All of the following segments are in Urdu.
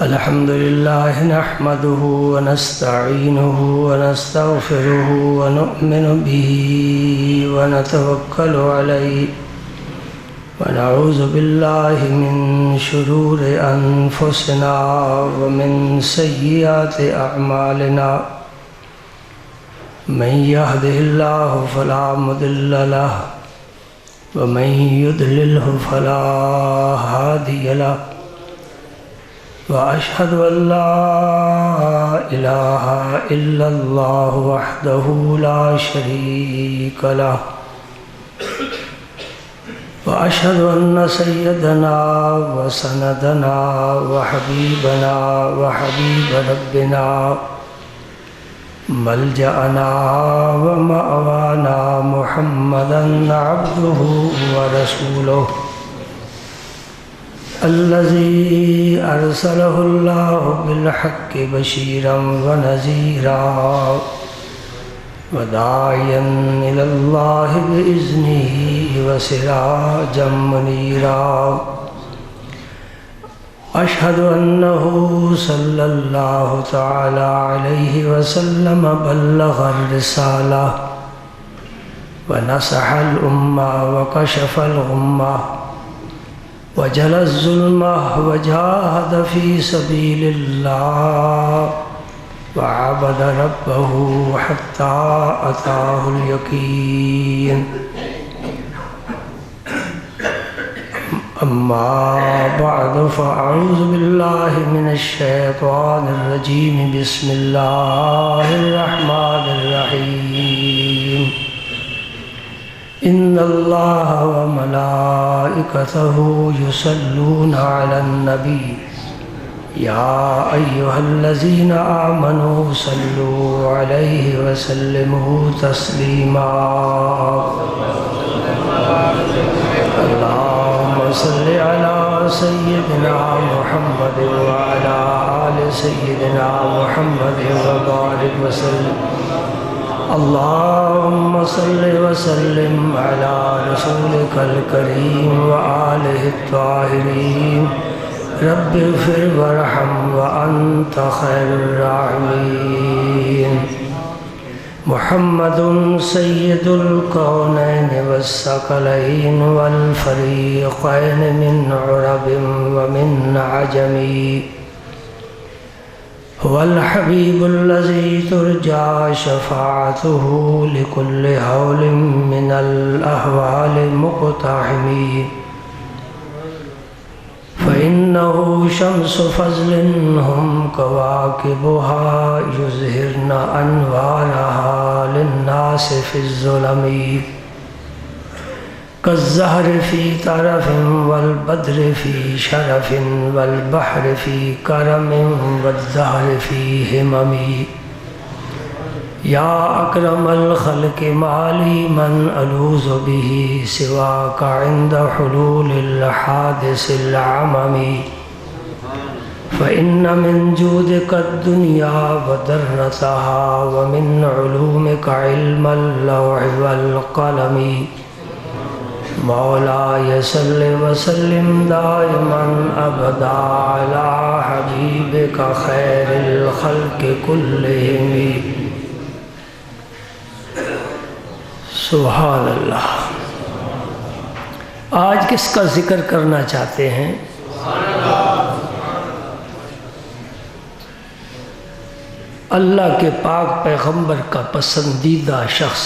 الحمد لله نحمده ونستعينه ونستغفره ونؤمن به ونتوكل عليه ونعوذ بالله من شرور أنفسنا ومن سيئات أعمالنا من يهده الله فلا مضل له ومن يضلله فلا هادي له وأشهد أن لا إله إلا الله وحده لا شريك له وأشهد أن سيدنا وسندنا وحبيبنا وحبيب ربنا ملجأنا ومأوانا محمدا عبده ورسوله الذي أرسله الله بالحق بشيرا ونذيرا وداعيا إلى الله بإذنه وسراجا منيرا أشهد أنه صلى الله تعالى عليه وسلم بلغ الرسالة ونصح الأمة وكشف الغمة وجل الظلمة وجاهد في سبيل الله وعبد ربه حتى أتاه اليقين أما بعد فأعوذ بالله من الشيطان الرجيم بسم الله الرحمن الرحيم إن الله وملائكته يصلون على النبي يا أيها الذين آمنوا صلوا عليه وسلموا تسليما اللهم صل على سيدنا محمد وعلى آل سيدنا محمد وبارك وسلم اللهم صل وسلم على رسولك الكريم وآله الطاهرين رب اغفر وارحم وأنت خير الراحمين محمد سيد الكونين والثقلين والفريقين من عرب ومن عجم هو الحبيب الذي ترجى شفاعته لكل هول من الأهوال مقتحم فإنه شمس فضل هم كواكبها يظهرن أنوارها للناس في الظلم كالزهر في طرف والبدر في شرف والبحر في كرم والدهر في همم يا أكرم الخلق ما لي من ألوذ به سواك عند حلول الحادث العمم فإن من جودك الدنيا وذرتها ومن علومك علم اللوح والقلم مولاي صل وسلم دائما أبدا على حبيبك خير الخلق كلهم سبحان اللہ۔ آج کس کا ذکر کرنا چاہتے ہیں؟ اللہ کے پاک پیغمبر کا پسندیدہ شخص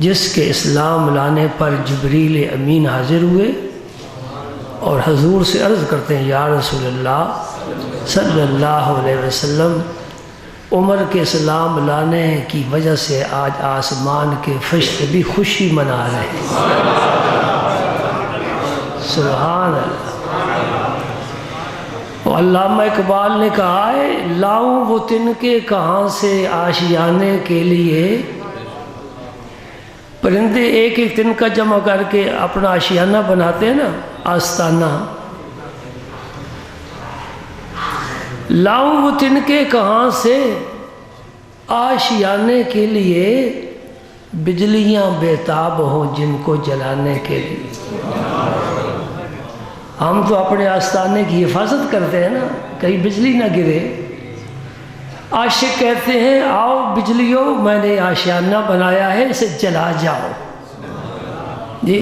جس کے اسلام لانے پر جبریل امین حاضر ہوئے اور حضور سے عرض کرتے ہیں یا رسول اللہ صلی اللہ علیہ وسلم عمر کے اسلام لانے کی وجہ سے آج آسمان کے فرشتے بھی خوشی منا رہے ہیں۔ سبحان اللہ۔ علامہ اقبال نے کہا ہے لاؤں وہ تنکے کہاں سے آشیانے کے لیے، پرندے ایک ایک تنکا جمع کر کے اپنا آشیانہ بناتے ہیں نا، آستانہ۔ لاؤں وہ تنکے کہاں سے آشیانے کے لیے، بجلیاں بے تاب ہوں جن کو جلانے کے لیے۔ ہم تو اپنے آستانے کی حفاظت کرتے ہیں نا، کہیں بجلی نہ گرے۔ عاشق کہتے ہیں آؤ بجلیوں میں نے آشیانہ بنایا ہے، اسے جلا جاؤ۔ جی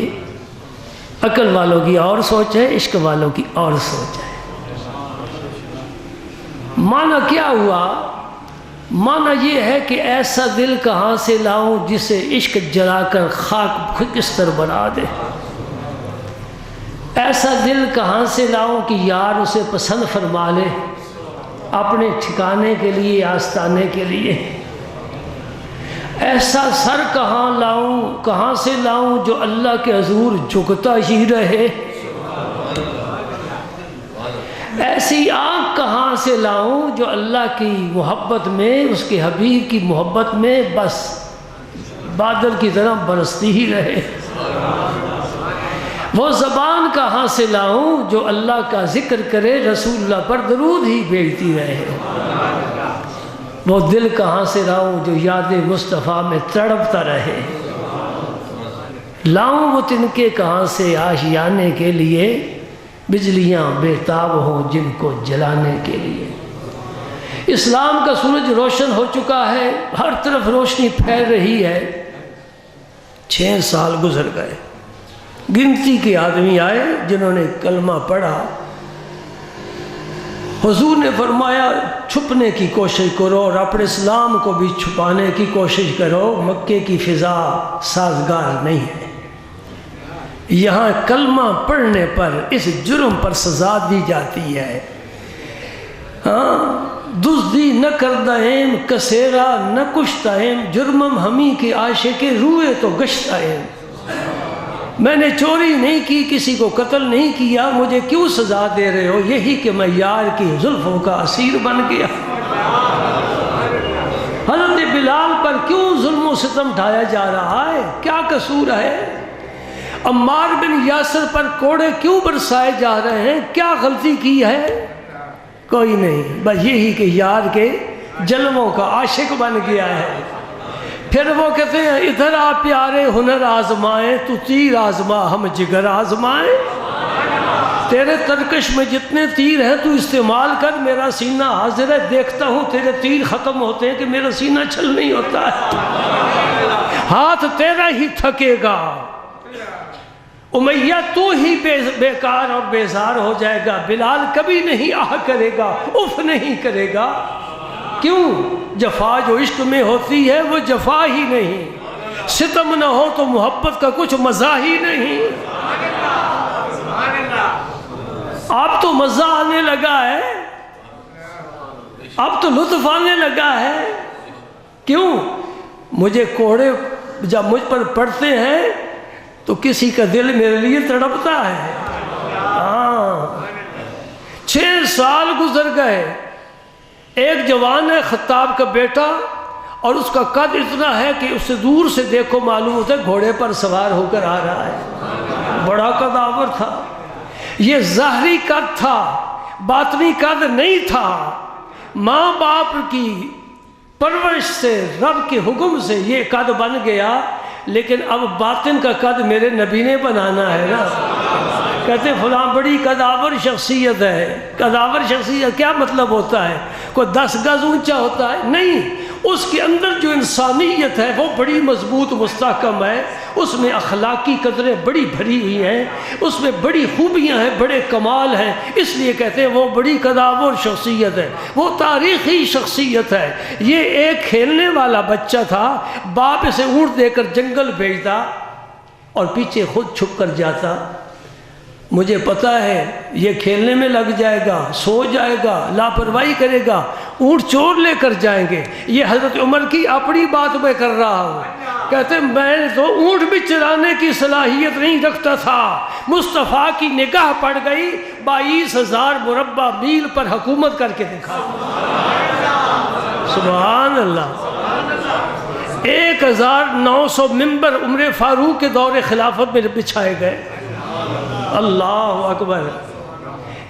عقل والوں کی اور سوچ ہے، عشق والوں کی اور سوچ ہے۔ معنی کیا ہوا؟ معنی یہ ہے کہ ایسا دل کہاں سے لاؤں جسے عشق جلا کر خاک خاکستر بنا دے۔ ایسا دل کہاں سے لاؤں کہ یار اسے پسند فرما لے اپنے ٹھکانے کے لیے، آستانے کے لیے۔ ایسا سر کہاں سے لاؤں جو اللہ کے حضور جھکتا ہی رہے۔ ایسی آنکھ کہاں سے لاؤں جو اللہ کی محبت میں، اس کے حبیب کی محبت میں بس بادل کی طرح برستی ہی رہے۔ وہ زبان کہاں سے لاؤں جو اللہ کا ذکر کرے، رسول اللہ پر درود ہی بھیجتی رہے۔ وہ دل کہاں سے لاؤں جو یاد مصطفیٰ میں تڑپتا رہے۔ لاؤں وہ تنکے کہاں سے آشیانے کے لیے، بجلیاں بےتاب ہوں جن کو جلانے کے لیے۔ اسلام کا سورج روشن ہو چکا ہے، ہر طرف روشنی پھیل رہی ہے۔ 6 سال گزر گئے، گنتی کے آدمی آئے جنہوں نے کلمہ پڑھا۔ حضور نے فرمایا چھپنے کی کوشش کرو اور اپنے اسلام کو بھی چھپانے کی کوشش کرو، مکے کی فضا سازگار نہیں ہے۔ یہاں کلمہ پڑھنے پر اس جرم پر سزا دی جاتی ہے۔ ہاں دزدی نہ کردہم کسیرا نہ کشتہم، جرمم ہمیں کے عاشق روئے تو گشتہم۔ میں نے چوری نہیں کی، کسی کو قتل نہیں کیا، مجھے کیوں سزا دے رہے ہو؟ یہی کہ میں یار کی زلفوں کا اسیر بن گیا۔ حضرت بلال پر کیوں ظلم و ستم ڈھایا جا رہا ہے؟ کیا قصور ہے؟ عمار بن یاسر پر کوڑے کیوں برسائے جا رہے ہیں؟ کیا غلطی کی ہے؟ کوئی نہیں، بس یہی کہ یار کے جلووں کا عاشق بن گیا ہے۔ پھر وہ کہتے ہیں ادھر آ پیارے ہنر آزمائیں، تو تیر آزما ہم جگر آزمائیں۔ تیرے ترکش میں جتنے تیر ہیں تو استعمال کر، میرا سینہ حاضر ہے، دیکھتا ہوں تیرے تیر ختم ہوتے ہیں کہ میرا سینہ چھل نہیں ہوتا ہے۔ ہاتھ تیرا ہی تھکے گا امیہ، تو ہی بیکار اور بیزار ہو جائے گا۔ بلال کبھی نہیں آہ کرے گا، اف نہیں کرے گا۔ کیوں؟ جفا جو عشق میں ہوتی ہے وہ جفا ہی نہیں، ستم نہ ہو تو محبت کا کچھ مزہ ہی نہیں۔ اب تو مزہ آنے لگا ہے، اب تو لطف آنے لگا ہے۔ کیوں؟ مجھے کوڑے جب مجھ پر پڑتے ہیں تو کسی کا دل میرے لیے تڑپتا ہے۔ ہاں 6 سال گزر گئے، ایک جوان ہے خطاب کا بیٹا، اور اس کا قد اتنا ہے کہ اسے دور سے دیکھو معلوم ہوتا ہے گھوڑے پر سوار ہو کر آ رہا ہے۔ بڑا قداور تھا، یہ ظاہری قد تھا، باطنی قد نہیں تھا۔ ماں باپ کی پرورش سے، رب کے حکم سے یہ قد بن گیا، لیکن اب باطن کا قد میرے نبی نے بنانا ہے نا۔ کہتے فلاں بڑی قداور شخصیت ہے۔ قداور شخصیت کیا مطلب ہوتا ہے؟ کوئی 10 گز اونچا ہوتا ہے؟ نہیں، اس کے اندر جو انسانیت ہے وہ بڑی مضبوط مستحکم ہے، اس میں اخلاقی قدریں بڑی بھری ہوئی ہیں، اس میں بڑی خوبیاں ہیں، بڑے کمال ہیں، اس لیے کہتے ہیں وہ بڑی قداور شخصیت ہے، وہ تاریخی شخصیت ہے۔ یہ ایک کھیلنے والا بچہ تھا، باپ اسے اونٹ دے کر جنگل بھیجتا اور پیچھے خود چھپ کر جاتا۔ مجھے پتا ہے یہ کھیلنے میں لگ جائے گا، سو جائے گا، لاپرواہی کرے گا، اونٹ چور لے کر جائیں گے۔ یہ حضرت عمر کی اپنی بات میں کر رہا ہوں۔ کہتے میں تو اونٹ بھی چرانے کی صلاحیت نہیں رکھتا تھا، مصطفیٰ کی نگاہ پڑ گئی، 22,000 مربع میل پر حکومت کر کے دکھا۔ سبحان اللہ۔ 1900 ممبر عمر فاروق کے دور خلافت میں بچھائے گئے۔ اللہ اکبر۔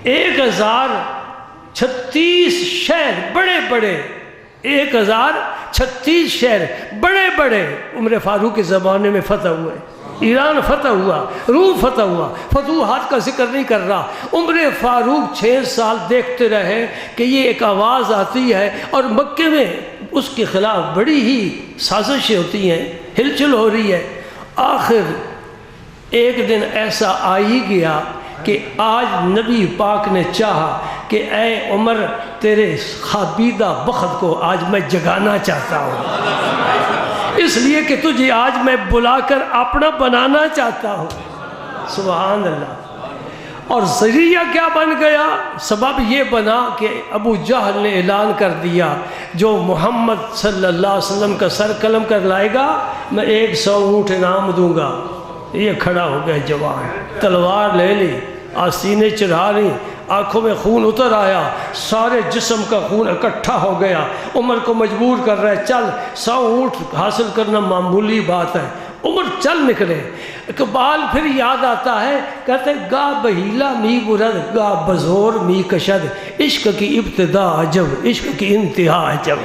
1036 شہر بڑے بڑے، 1000 36 شہر بڑے بڑے عمر فاروق کے زمانے میں فتح ہوئے، ایران فتح ہوا، روم فتح ہوا، فتوحات کا ذکر نہیں کر رہا۔ عمر فاروق 6 سال دیکھتے رہے کہ یہ ایک آواز آتی ہے اور مکے میں اس کے خلاف بڑی ہی سازشیں ہوتی ہیں، ہلچل ہو رہی ہے۔ آخر ایک دن ایسا آ ہی گیا کہ آج نبی پاک نے چاہا کہ اے عمر تیرے خوابیدہ بخت کو آج میں جگانا چاہتا ہوں، اس لیے کہ تجھے آج میں بلا کر اپنا بنانا چاہتا ہوں۔ سبحان اللہ۔ اور ذریعہ کیا بن گیا؟ سبب یہ بنا کہ ابو جہل نے اعلان کر دیا جو محمد صلی اللہ علیہ وسلم کا سر قلم کر لائے گا میں 100 اونٹ انعام دوں گا۔ یہ کھڑا ہو گیا جوان، تلوار لے لی، آستینیں چڑھا لی، آنکھوں میں خون اتر آیا، سارے جسم کا خون اکٹھا ہو گیا۔ عمر کو مجبور کر رہے چل، 100 اونٹ حاصل کرنا معمولی بات ہے۔ عمر چل نکلے۔ اقبال پھر یاد آتا ہے، کہتے گا بہیلا می برد گا بزور می کشد، عشق کی ابتدا عجب عشق کی انتہا عجب۔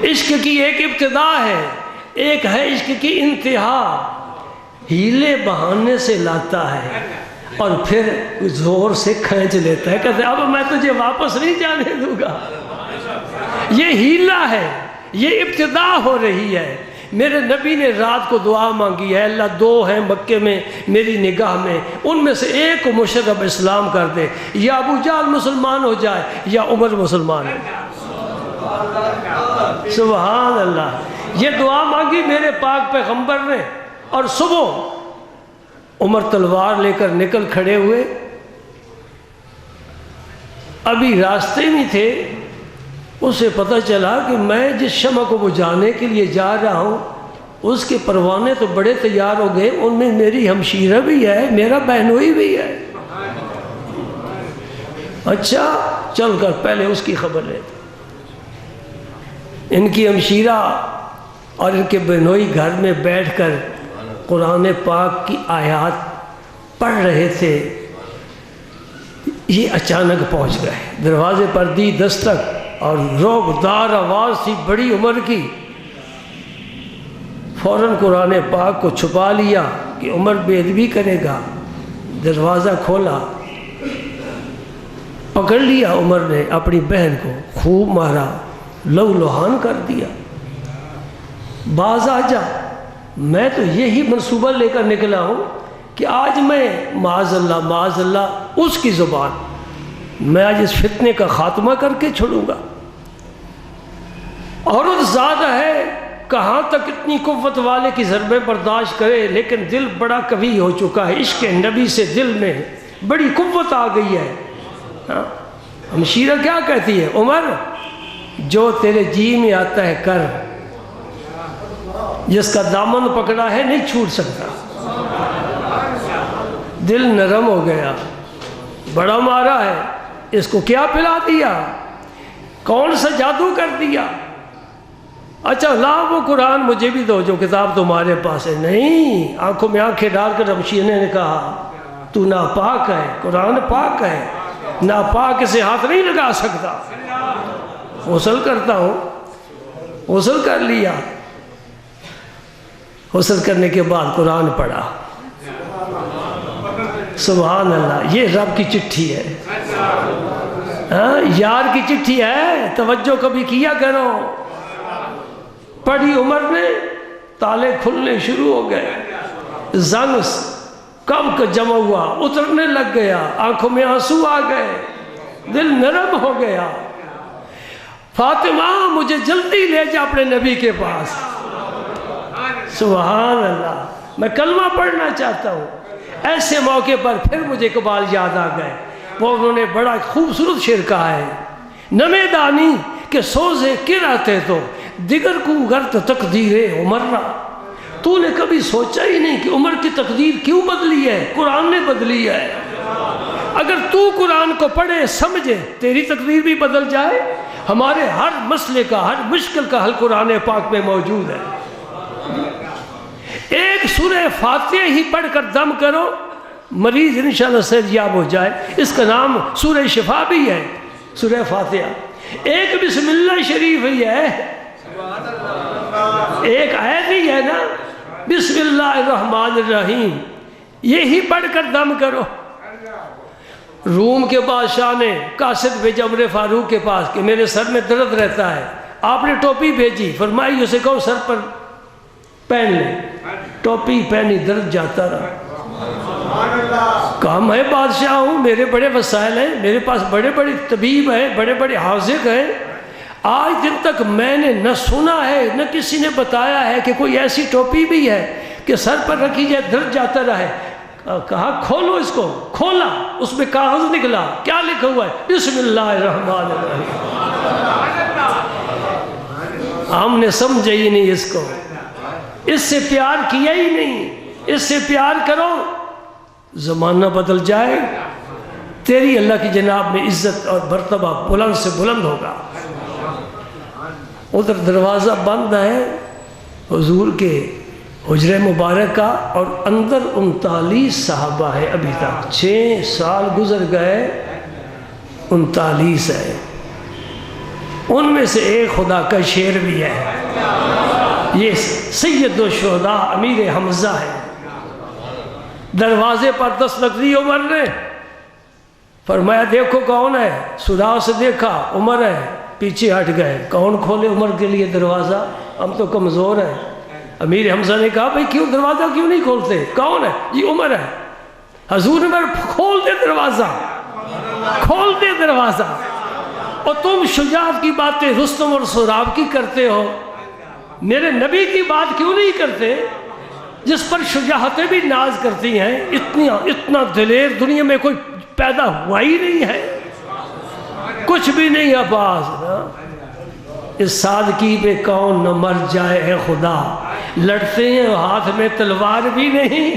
عشق کی ایک ابتدا ہے، ایک ہے عشق کی انتہا۔ ہیلے بہانے سے لاتا ہے اور پھر زور سے کھینچ لیتا ہے، کہتے اب میں تجھے واپس نہیں جانے دوں گا۔ یہ ہیلا ہے، یہ ابتدا ہو رہی ہے۔ میرے نبی نے رات کو دعا مانگی ہے، اللہ 2 ہیں مکے میں میری نگاہ میں، ان میں سے ایک کو مشرف اسلام کر دے، یا ابو جہل مسلمان ہو جائے یا عمر مسلمان ہو جائے۔ سبحان اللہ۔ یہ دعا مانگی میرے پاک پیغمبر نے، اور صبح عمر تلوار لے کر نکل کھڑے ہوئے۔ ابھی راستے میں تھے، اسے پتہ چلا کہ میں جس شمع کو بجھانے کے لیے جا رہا ہوں اس کے پروانے تو بڑے تیار ہو گئے، ان میں میری ہمشیرہ بھی ہے، میرا بہنوئی بھی ہے۔ اچھا چل کر پہلے اس کی خبر لیتے۔ ان کی ہمشیرہ اور ان کے بہنوئی گھر میں بیٹھ کر قرآن پاک کی آیات پڑھ رہے تھے۔ یہ اچانک پہنچ گئے، دروازے پر دی دستک اور روبدار آواز تھی بڑی عمر کی۔ فوراً قرآن پاک کو چھپا لیا کہ عمر بے ادبی کرے گا، دروازہ کھولا، پکڑ لیا عمر نے اپنی بہن کو، خوب مارا، لہو لہان کر دیا۔ باز آ جا، میں تو یہی منصوبہ لے کر نکلا ہوں کہ آج میں معاذ اللہ اس کی زبان میں آج اس فتنے کا خاتمہ کر کے چھوڑوں گا۔ عورت زیادہ ہے، کہاں تک اتنی قوت والے کی ضربیں برداشت کرے، لیکن دل بڑا قوی ہو چکا ہے، عشق نبی سے دل میں بڑی قوت آ گئی ہے۔ ہمشیرہ کیا کہتی ہے؟ عمر جو تیرے جی میں آتا ہے کر، جس کا دامن پکڑا ہے نہیں چھوٹ سکتا۔ دل نرم ہو گیا، بڑا مارا ہے، اس کو کیا پلا دیا، کون سا جادو کر دیا؟ اچھا لا وہ قرآن مجھے بھی دو جو کتاب تمہارے پاس ہے۔ نہیں، آنکھوں میں آنکھیں ڈال کر ہمشیرہ نے کہا تو ناپاک ہے، قرآن پاک ہے، ناپاک اسے ہاتھ نہیں لگا سکتا۔ غسل کرتا ہوں، غسل کر لیا، غسل کرنے کے بعد قرآن پڑھا۔ سبحان اللہ، یہ رب کی چٹھی ہے، یار کی چٹھی ہے، توجہ کبھی کیا کرو۔ پڑھی عمر نے، تالے کھلنے شروع ہو گئے، زنگ کب کا جمع ہوا، اترنے لگ گیا، آنکھوں میں آنسو آ گئے، دل نرم ہو گیا۔ فاطمہ مجھے جلدی لے جا اپنے نبی کے پاس۔ سبحان اللہ، میں کلمہ پڑھنا چاہتا ہوں۔ ایسے موقع پر پھر مجھے اقبال یاد آ گئے، وہ انہوں نے بڑا خوبصورت شعر کہا ہے، نمے دانی کہ سوزے کرتے تو دیگر کو غرط تقدیر عمر را۔ تو نے کبھی سوچا ہی نہیں کہ عمر کی تقدیر کیوں بدلی ہے؟ قرآن نے بدلی ہے۔ اگر تو قرآن کو پڑھے سمجھے، تیری تقدیر بھی بدل جائے۔ ہمارے ہر مسئلے کا، ہر مشکل کا حل قرآن پاک میں موجود ہے۔ ایک سورہ فاتحہ ہی پڑھ کر دم کرو، مریض انشاءاللہ صحت یاب ہو جائے۔ اس کا نام سورہ شفا بھی ہے، سورہ فاتحہ۔ ایک بسم اللہ شریف ہی ہے، ایک آیت ہی ہے نا، بسم اللہ الرحمن الرحیم، یہی پڑھ کر دم کرو۔ روم کے بادشاہ نے قاصد بھیجا عمر فاروق کے پاس کہ میرے سر میں درد رہتا ہے، آپ نے ٹوپی بھیجی، فرمائی اسے کہو سر پر پہن لے، ٹوپی پہنی، درد جاتا رہا۔ کہا میں بادشاہ ہوں، میرے بڑے وسائل ہیں، میرے پاس بڑے بڑے طبیب ہیں، بڑے بڑے حاذق ہیں، آج دن تک میں نے نہ سنا ہے نہ کسی نے بتایا ہے کہ کوئی ایسی ٹوپی بھی ہے کہ سر پر رکھی جائے درد جاتا رہے۔ کہا کھولو اس کو، کھولا، اس میں کاغذ نکلا، کیا لکھا ہوا ہے؟ بسم اللہ الرحمن الرحیم۔ ہم نے سمجھا ہی نہیں اس کو، اس سے پیار کیا ہی نہیں۔ اس سے پیار کرو، زمانہ بدل جائے، تیری اللہ کی جناب میں عزت اور مرتبہ بلند سے بلند ہوگا۔ ادھر دروازہ بند ہے حضور کے حجرہ مبارک کا، اور اندر 39 صحابہ ہے ابھی تک، 6 سال گزر گئے، 39 ہے، ان میں سے ایک خدا کا شیر بھی ہے، یہ سید الشہداء امیر حمزہ ہے۔ دروازے پر دستک دی عمر نے، فرمایا دیکھو کون ہے، سراغ سے دیکھا عمر ہے، پیچھے ہٹ گئے۔ کون کھولے عمر کے لیے دروازہ؟ ہم تو کمزور ہیں۔ امیر حمزہ نے کہا بھئی کیوں دروازہ کیوں نہیں کھولتے؟ کون ہے؟ یہ عمر ہے۔ حضور نے کہا کھول دے دروازہ، کھول دے دروازہ۔ اور تم شجاعت کی باتیں رستم اور سہراب کی کرتے ہو، میرے نبی کی بات کیوں نہیں کرتے جس پر شجاعتیں بھی ناز کرتی ہیں؟ اتنا دلیر دنیا میں کوئی پیدا ہوا ہی نہیں ہے، کچھ بھی نہیں عباس نا۔ اس سادگی پہ کون نہ مر جائے ہے خدا، لڑتے ہیں ہاتھ میں تلوار بھی نہیں،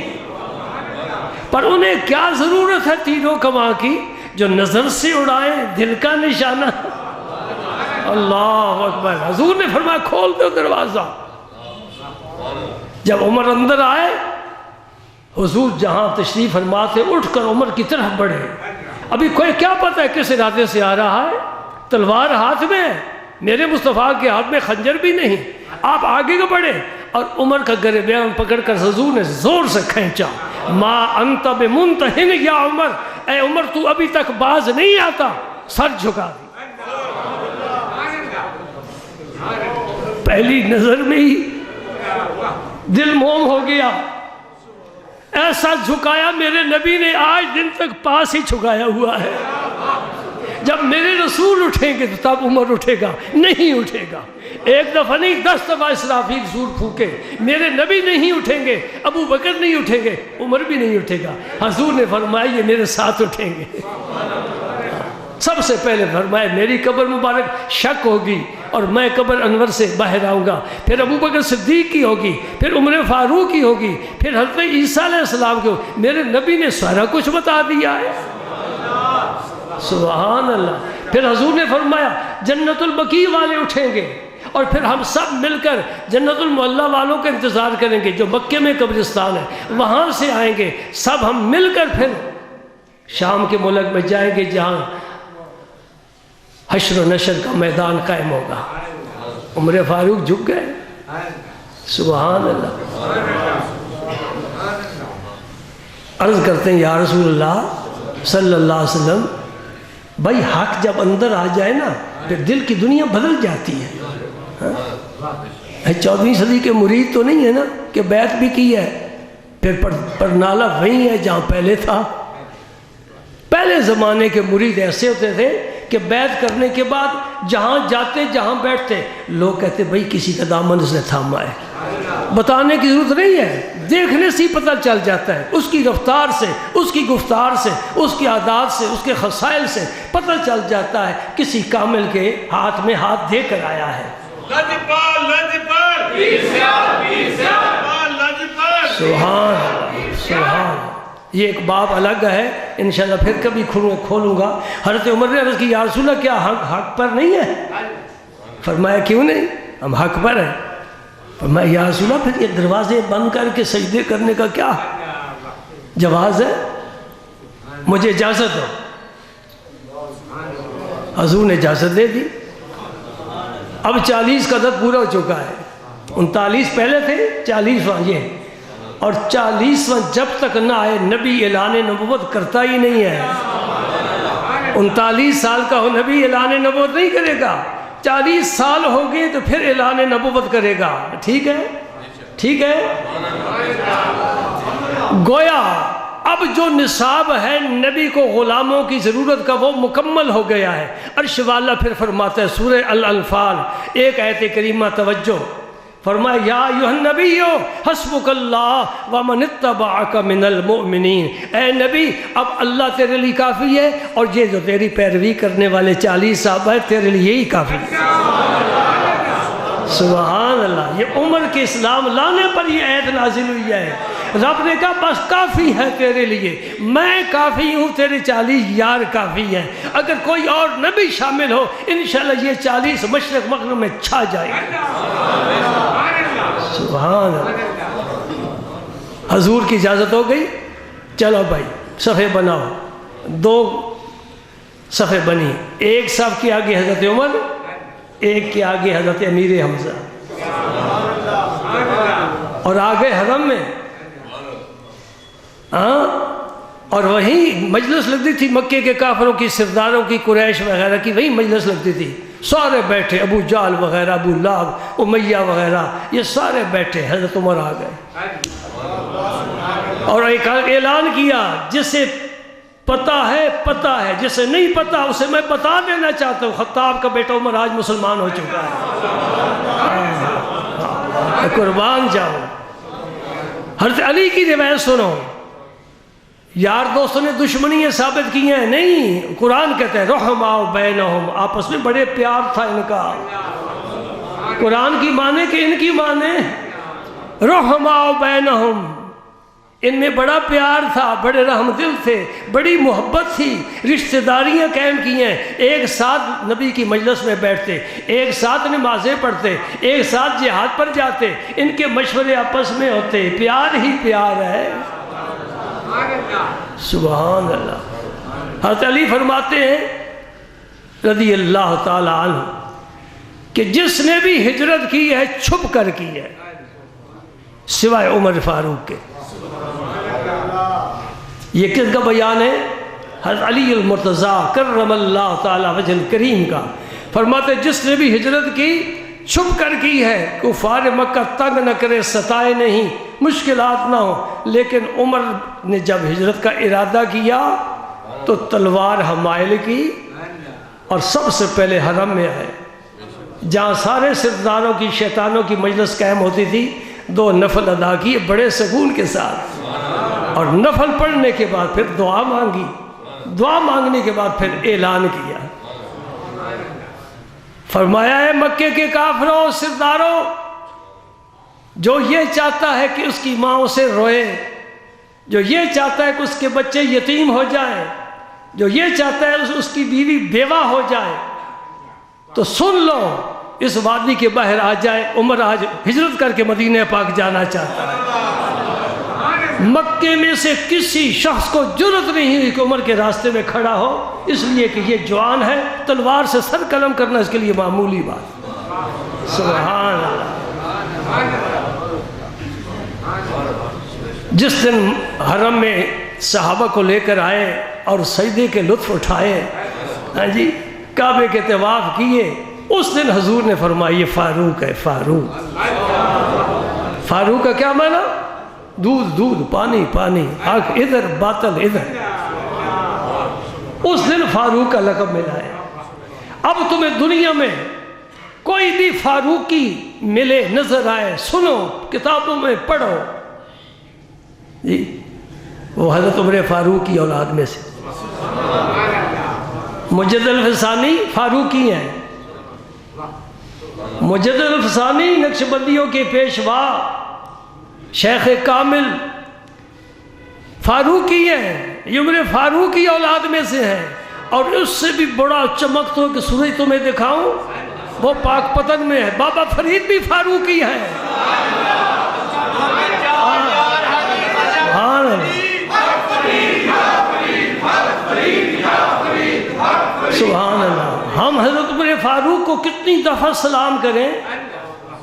پر انہیں کیا ضرورت ہے تینوں کماں کی جو نظر سے اڑائیں دل کا نشانہ۔ اللہ اکبر۔ حضور نے فرمایا کھول دو دروازہ۔ جب عمر اندر آئے، حضور جہاں تشریف فرما تھے اٹھ کر عمر کی طرف بڑھے۔ ابھی کوئی کیا پتہ ہے کس ارادے سے آ رہا ہے، تلوار ہاتھ میں ہے، میرے مصطفیٰ کے ہاتھ میں خنجر بھی نہیں۔ آپ آگے کو بڑھے اور عمر کا گریبان پکڑ کر حضور نے زور سے کھینچا۔ ما انت بمنتہن یا عمر، اے عمر تو ابھی تک باز نہیں آتا، سر جھکا دی۔ پہلی نظر میں ہی دل موم ہو گیا، ایسا جھکایا میرے نبی نے آج دن تک پاس ہی جھکایا ہوا ہے۔ جب میرے رسول اٹھیں گے تو تب عمر اٹھے گا، نہیں اٹھے گا۔ ایک دفعہ نہیں 10 دفعہ اسرافیل سور پھونکے، میرے نبی نہیں اٹھیں گے، ابو بکر نہیں اٹھیں گے، عمر بھی نہیں اٹھے گا۔ حضور نے فرمایا یہ میرے ساتھ اٹھیں گے۔ سب سے پہلے فرمایا میری قبر مبارک شک ہوگی اور میں قبر انور سے باہر آؤں گا، پھر ابو بکر صدیق کی ہوگی، پھر عمر فاروق کی ہوگی، پھر حضرت عیسیٰ علیہ السلام کی ہوگی۔ میرے نبی نے سارا کچھ بتا دیا ہے، سبحان اللہ۔ پھر حضور نے فرمایا جنت البقیع والے اٹھیں گے اور پھر ہم سب مل کر جنت المعلا والوں کا انتظار کریں گے جو مکے میں قبرستان ہے، وہاں سے آئیں گے سب ہم مل کر، پھر شام کے ملک میں جائیں گے جہاں حشر و نشر کا میدان قائم ہوگا۔ عمر فاروق جھک گئے، سبحان اللہ۔ عرض کرتے ہیں یا رسول اللہ صلی اللہ علیہ وسلم، بھائی حق جب اندر آ جائے نا پھر دل کی دنیا بدل جاتی ہے۔ 14ویں صدی کے مرید تو نہیں ہے نا کہ بیعت بھی کی ہے، پھر پرنالہ وہیں ہے جہاں پہلے تھا۔ پہلے زمانے کے مرید ایسے ہوتے تھے کہ بیعت کرنے کے بعد جہاں جاتے جہاں بیٹھتے لوگ کہتے بھائی کسی کا دامن اس نے تھاما ہے۔ بتانے کی ضرورت نہیں ہے، دیکھنے سے ہی پتہ چل جاتا ہے، اس کی رفتار سے، اس کی گفتار سے، اس کی عادات سے، اس کے خصائل سے پتہ چل جاتا ہے کسی کامل کے ہاتھ میں ہاتھ دے کر آیا ہے۔ سبحان اللہ، سبحان۔ یہ ایک باب الگ ہے، انشاءاللہ پھر کبھی کھولوں گا۔ حضرت عمر نے عرض کی یا رسول اللہ کیا حق پر نہیں ہے؟ فرمایا کیوں نہیں، ہم حق پر ہیں۔ فرمایا یا رسول اللہ پھر یہ دروازے بند کر کے سجدے کرنے کا کیا جواز ہے؟ مجھے اجازت دو۔ حضور نے اجازت دے دی۔ اب 40 کا عدد پورا ہو چکا ہے، 39 پہلے تھے، 40واں یہ، اور 40واں جب تک نہ آئے نبی اعلان نبوت کرتا ہی نہیں ہے۔ 39 سال کا ہو نبی اعلان نبوت نہیں کرے گا، 40 سال ہو گئے تو پھر اعلان نبوت کرے گا۔ ٹھیک ہے، ٹھیک ہے۔ گویا اب جو نصاب ہے نبی کو غلاموں کی ضرورت کا وہ مکمل ہو گیا ہے۔ عرش والا پھر فرماتا ہے سورہ الانفال ایک آیت کریمہ، توجہ فرمایا، یا ایھا النبی حسبک اللہ ومن اتبعک من المؤمنین، اے نبی اب اللہ تیرے لیے کافی ہے، اور یہ جو تیری پیروی کرنے والے 40 صحابہ ہیں تیرے لیے یہی کافی ہے۔ سبحان اللہ، یہ عمر کے اسلام لانے پر یہ آیت نازل ہوئی ہے۔ رب نے کہا بس کافی ہے تیرے لیے، میں کافی ہوں، تیرے 40 یار کافی ہیں، اگر کوئی اور نبی شامل ہو انشاءاللہ یہ 40 مشرق مغرب میں چھا جائے گا۔ سبحان اللہ۔ حضور کی اجازت ہو گئی، چلو بھائی صفحے بناؤ، 2 صفحے بنی، ایک صف کے آگے حضرت عمر، ایک کے آگے حضرت امیر حمزہ، اور آگے حرم میں اور وہیں مجلس لگتی تھی مکے کے کافروں کی، سرداروں کی، قریش وغیرہ کی، وہیں مجلس لگتی تھی، سارے بیٹھے، ابو جہل وغیرہ، ابو لہب، امیہ وغیرہ، یہ سارے بیٹھے، حضرت عمر آ گئے اور ایک اعلان کیا، جسے پتہ ہے، جسے نہیں پتہ اسے میں بتا دینا چاہتا ہوں، خطاب کا بیٹا عمر آج مسلمان ہو چکا ہے۔ قربان جاؤ۔ حضرت علی کی روایت سنو، یار دوستوں نے دشمنیاں ثابت کی ہیں نہیں، قرآن کہتا ہے رحماء بینہم، آپس میں بڑے پیار تھا ان کا، قرآن کی مانے کہ ان کی مانے، رحماء بینہم، ان میں بڑا پیار تھا، بڑے رحم دل تھے، بڑی محبت تھی، رشتہ داریاں قائم کی ہیں، ایک ساتھ نبی کی مجلس میں بیٹھتے، ایک ساتھ نمازیں پڑھتے، ایک ساتھ جہاد پر جاتے، ان کے مشورے آپس میں ہوتے، پیار ہی پیار ہے۔ سبحان اللہ۔ حضرت علی فرماتے ہیں رضی اللہ تعالی عنہ کہ جس نے بھی ہجرت کی ہے چھپ کر کی ہے، سوائے عمر فاروق کے۔ یہ کس کا بیان ہے؟ حضرت علی المرتضیٰ کرم اللہ تعالی وجہ الکریم کا، فرماتے جس نے بھی ہجرت کی چھپ کر کی ہے، کفار مکہ تنگ نہ کرے، ستائے نہیں، مشکلات نہ ہو، لیکن عمر نے جب ہجرت کا ارادہ کیا تو تلوار حمائل کی اور سب سے پہلے حرم میں آئے، جہاں سارے سرداروں کی، شیطانوں کی مجلس قائم ہوتی تھی، 2 نفل ادا کیے بڑے سکون کے ساتھ، اور نفل پڑھنے کے بعد پھر دعا مانگی، دعا مانگنے کے بعد پھر اعلان کیا، فرمایا ہے مکے کے کافروں، سرداروں، جو یہ چاہتا ہے کہ اس کی ماں اسے روئے، جو یہ چاہتا ہے کہ اس کے بچے یتیم ہو جائیں، جو یہ چاہتا ہے اس کی بیوی بیوہ ہو جائے، تو سن لو اس وادی کے باہر آ جائے، عمر آج ہجرت کر کے مدینہ پاک جانا چاہتا ہے۔ مکے میں سے کسی شخص کو جرأت نہیں ہوئی کہ عمر کے راستے میں کھڑا ہو، اس لیے کہ یہ جوان ہے، تلوار سے سر قلم کرنا اس کے لیے معمولی بات۔ سبحان اللہ۔ جس دن حرم میں صحابہ کو لے کر آئے اور سجدے کے لطف اٹھائے، ہاں جی، کعبے کے طواف کیے، اس دن حضور نے فرمایا یہ فاروق ہے، فاروق۔ فاروق کا کیا معنی؟ دودھ دودھ، پانی پانی، حق ادھر باطل ادھر، اس دن فاروق کا لقب ملا ہے۔ اب تمہیں دنیا میں کوئی بھی فاروقی ملے، نظر آئے، سنو، کتابوں میں پڑھو، جی وہ حضرت عمر فاروق کی اولاد میں سے، مجدد الفسانی فاروقی ہیں، مجدد الفسانی نقشبندیوں کے پیشوا شیخ کامل فاروقی ہیں، یہ عمر فاروق کی اولاد میں سے ہیں، اور اس سے بھی بڑا چمکتا ہو کہ سورج تمہیں دکھاؤں، وہ پاک پتن میں ہے، بابا فرید بھی فاروقی ہے۔ سبحان اللہ۔ ہم حضرت عمر فاروق کو کتنی دفعہ سلام کریں،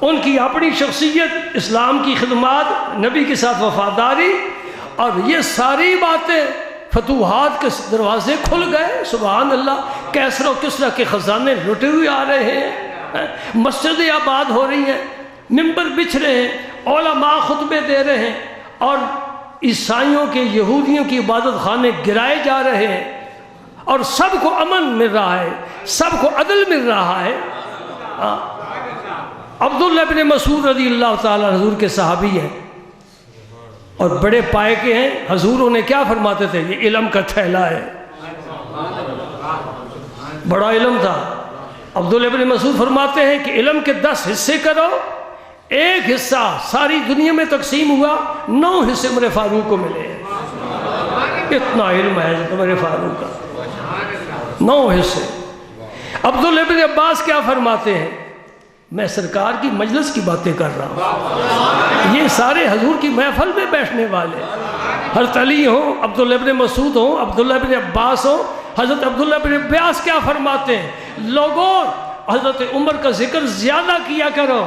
ان کی اپنی شخصیت، اسلام کی خدمات، نبی کے ساتھ وفاداری، اور یہ ساری باتیں، فتوحات کے دروازے کھل گئے، سبحان اللہ، کیسر و کسریٰ کے خزانے لٹے ہوئے آ رہے ہیں، مسجدیں آباد ہو رہی ہیں، ممبر بچھ رہے ہیں، علماء خطبے دے رہے ہیں، اور عیسائیوں کے، یہودیوں کی عبادت خانے گرائے جا رہے ہیں، اور سب کو امن مل رہا ہے، سب کو عدل مل رہا ہے۔ عبداللہ بن مسعود رضی اللہ تعالیٰ حضور کے صحابی ہیں اور بڑے پائے کے ہیں۔ حضور انہیں کیا فرماتے تھے؟ یہ علم کا تھیلا ہے، بڑا علم تھا۔ عبداللہ بن مسعود فرماتے ہیں کہ علم کے 10 حصے کرو، ایک حصہ ساری دنیا میں تقسیم ہوا، 9 حصے عمر فاروق کو ملے۔ اتنا علم ہے عمر فاروق کا، 9 حصے۔ عبداللہ بن عباس کیا فرماتے ہیں؟ میں سرکار کی مجلس کی باتیں کر رہا ہوں، یہ سارے حضور کی محفل میں بیٹھنے والے، حضرت علی ہوں، عبداللہ بن مسعود ہوں، عبداللہ بن عباس ہوں، حضرت عبداللہ بن عباس کیا فرماتے ہیں؟ لوگوں، حضرت عمر کا ذکر زیادہ کیا کرو۔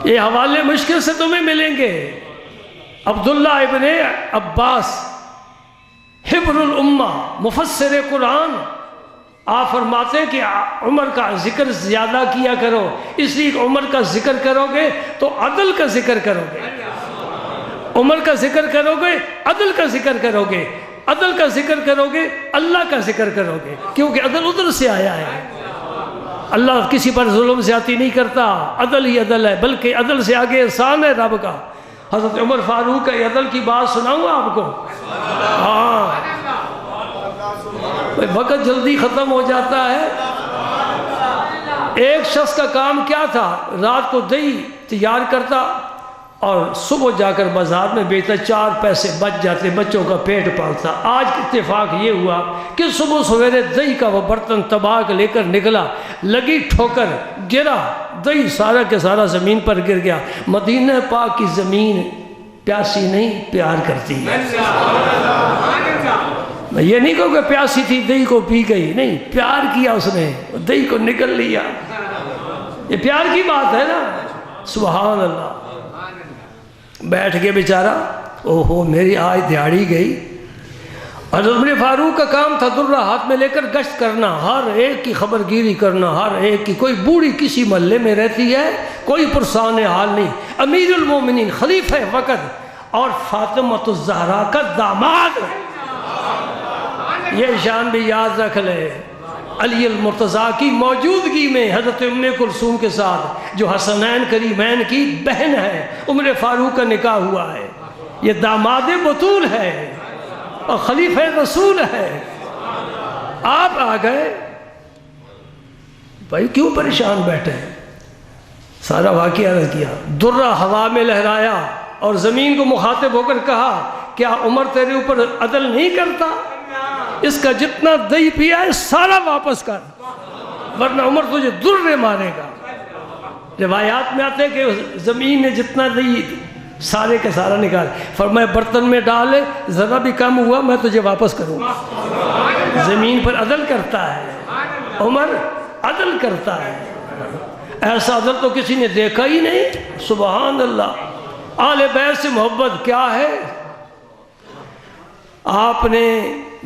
یہ حوالے مشکل سے تمہیں ملیں گے۔ عبداللہ ابن عباس حبر الامہ، مفسر قرآن، آپ فرماتے ہیں کہ عمر کا ذکر زیادہ کیا کرو، اس لیے کہ عمر کا ذکر کرو گے تو عدل کا ذکر کرو گے، عمر کا ذکر کرو گے عدل کا ذکر کرو گے، عدل کا ذکر کرو گے اللہ کا ذکر کرو گے، کیونکہ عدل ادھر سے آیا ہے۔ اللہ کسی پر ظلم زیادتی نہیں کرتا، عدل ہی عدل ہے، بلکہ عدل سے آگے احسان ہے رب کا۔ حضرت عمر فاروق کا عدل کی بات سناؤں آپ کو؟ ہاں، وقت جلدی ختم ہو جاتا ہے۔ ایک شخص کا کام کیا تھا؟ رات کو دہی تیار کرتا اور صبح جا کر بازار میں بیچتا، 4 پیسے بچ جاتے، بچوں کا پیٹ پالتا۔ آج اتفاق یہ ہوا کہ صبح سویرے دہی کا وہ برتن تباہ کے لے کر نکلا، لگی ٹھوکر، گرا، دہی سارا کے سارا زمین پر گر گیا۔ مدینہ پاک کی زمین پیاسی نہیں، پیار کرتی ہے۔ یہ نہیں کہو کہ پیاسی تھی دہی کو پی گئی، نہیں، پیار کیا اس نے، دہی کو نکل لیا۔ یہ پیار کی بات ہے نا، سبحان اللہ۔ بیٹھ کے بیچارہ، اوہو میری آج دیہڑی گئی۔ حضرت عمر فاروق کا کام تھا درہ ہاتھ میں لے کر گشت کرنا، ہر ایک کی خبر گیری کرنا، ہر ایک کی۔ کوئی بوڑھی کسی محلے میں رہتی ہے، کوئی پرسان حال نہیں، امیر المومنین خلیفہ وقت اور فاطمہ الزہرا کا داماد، یہ شان بھی یاد رکھ لے۔ علی المرتضیٰ کی موجودگی میں حضرت ام کلثوم کے ساتھ، جو حسنین کریمین کی بہن ہے، عمر فاروق کا نکاح ہوا ہے۔ یہ داماد بطول ہے اور خلیفہ رسول ہے۔ آپ آ گئے، بھائی کیوں پریشان بیٹھے؟ سارا واقعہ عرض کیا۔ درہ ہوا میں لہرایا اور زمین کو مخاطب ہو کر کہا، کیا عمر تیرے اوپر عدل نہیں کرتا؟ اس کا جتنا دہی پیا ہے سارا واپس کر، ورنہ عمر تجھے درے مارے گا۔ روایات میں آتے ہیں کہ زمین نے جتنا دہی سارے کا سارا نکال، فرمایا برتن میں ڈالے، ذرا بھی کم ہوا میں تجھے واپس کروں گا۔ زمین پر عدل کرتا ہے عمر، عدل کرتا ہے۔ ایسا عدل تو کسی نے دیکھا ہی نہیں، سبحان اللہ۔ آل بیت سے محبت کیا ہے؟ آپ نے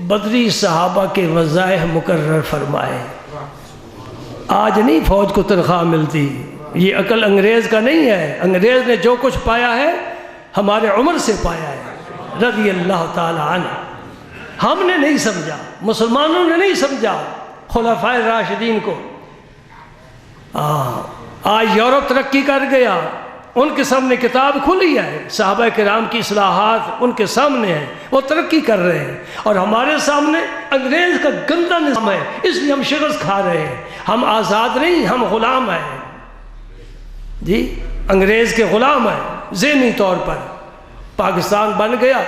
بدری صحابہ کے وظائف مقرر فرمائے۔ آج نہیں فوج کو تنخواہ ملتی، یہ عقل انگریز کا نہیں ہے۔ انگریز نے جو کچھ پایا ہے ہمارے عمر سے پایا ہے رضی اللہ تعالی عنہ۔ ہم نے نہیں سمجھا، مسلمانوں نے نہیں سمجھا خلفائے راشدین کو۔ آج یورپ ترقی کر گیا، ان کے سامنے کتاب کھلی ہے، صحابہ کرام کی اصلاحات ان کے سامنے ہیں، وہ ترقی کر رہے ہیں، اور ہمارے سامنے انگریز کا گندا نظام ہے، اس لیے ہم شکست کھا رہے ہیں۔ ہم آزاد نہیں، ہم غلام ہیں جی، انگریز کے غلام ہیں ذہنی طور پر۔ پاکستان بن گیا،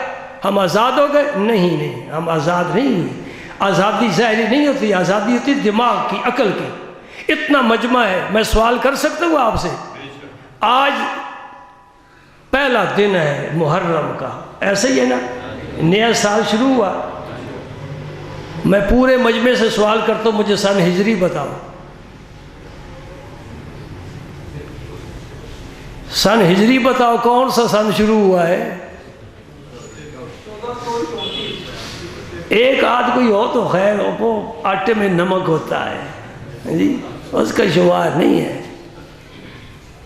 ہم آزاد ہو گئے؟ نہیں، ہم آزاد نہیں ہوئے۔ آزادی ظاہری نہیں ہوتی، آزادی ہوتی دماغ کی، عقل کی۔ اتنا مجمع ہے، میں سوال کر سکتا ہوں آپ سے؟ آج پہلا دن ہے محرم کا، ایسے ہی ہے نا، نیا سال شروع ہوا، میں پورے مجمع سے سوال کرتا ہوں، مجھے سن ہجری بتاؤ، سن ہجری بتاؤ، کون سا سن شروع ہوا ہے؟ ایک آدھ کوئی ہو تو خیر، وہ آٹے میں نمک ہوتا ہے جی، اس کا شمار نہیں ہے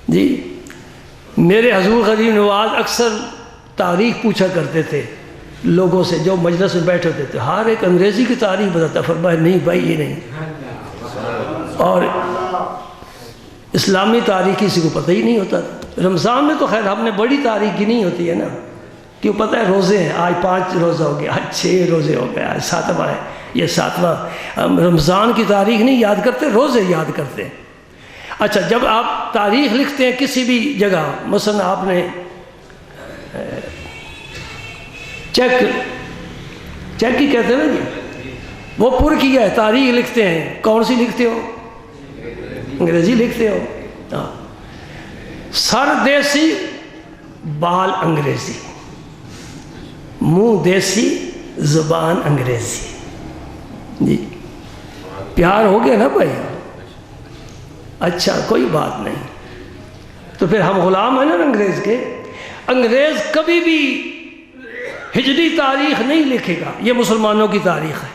جی۔ میرے حضور غریب نواز اکثر تاریخ پوچھا کرتے تھے لوگوں سے جو مجلس میں بیٹھے ہوتے تھے، ہر ایک انگریزی کی تاریخ بتاتا، فرمایا نہیں بھائی یہ نہیں، اور اسلامی تاریخ کسی کو پتہ ہی نہیں ہوتا۔ رمضان میں تو خیر ہم نے بڑی تاریخ گنی ہوتی ہے نا، کیوں پتہ ہے روزے ہیں، آج 5 روزہ ہو گیا، آج 6 روزے ہو گئے، آج 7واں ہے، یہ 7واں۔ ہم رمضان کی تاریخ نہیں یاد کرتے، روزے یاد کرتے ہیں۔ اچھا، جب آپ تاریخ لکھتے ہیں کسی بھی جگہ، مثلا آپ نے چیک ہی کہتے ہیں نا جی، وہ پر کیا ہے، تاریخ لکھتے ہیں، کون سی لکھتے ہو؟ انگریزی لکھتے ہو؟ ہاں، سر دیسی بال انگریزی، منہ دیسی زبان انگریزی جی۔ پیار ہو گیا نا بھائی؟ اچھا، کوئی بات نہیں، تو پھر ہم غلام ہیں نا انگریز کے۔ انگریز کبھی بھی ہجری تاریخ نہیں لکھے گا، یہ مسلمانوں کی تاریخ ہے۔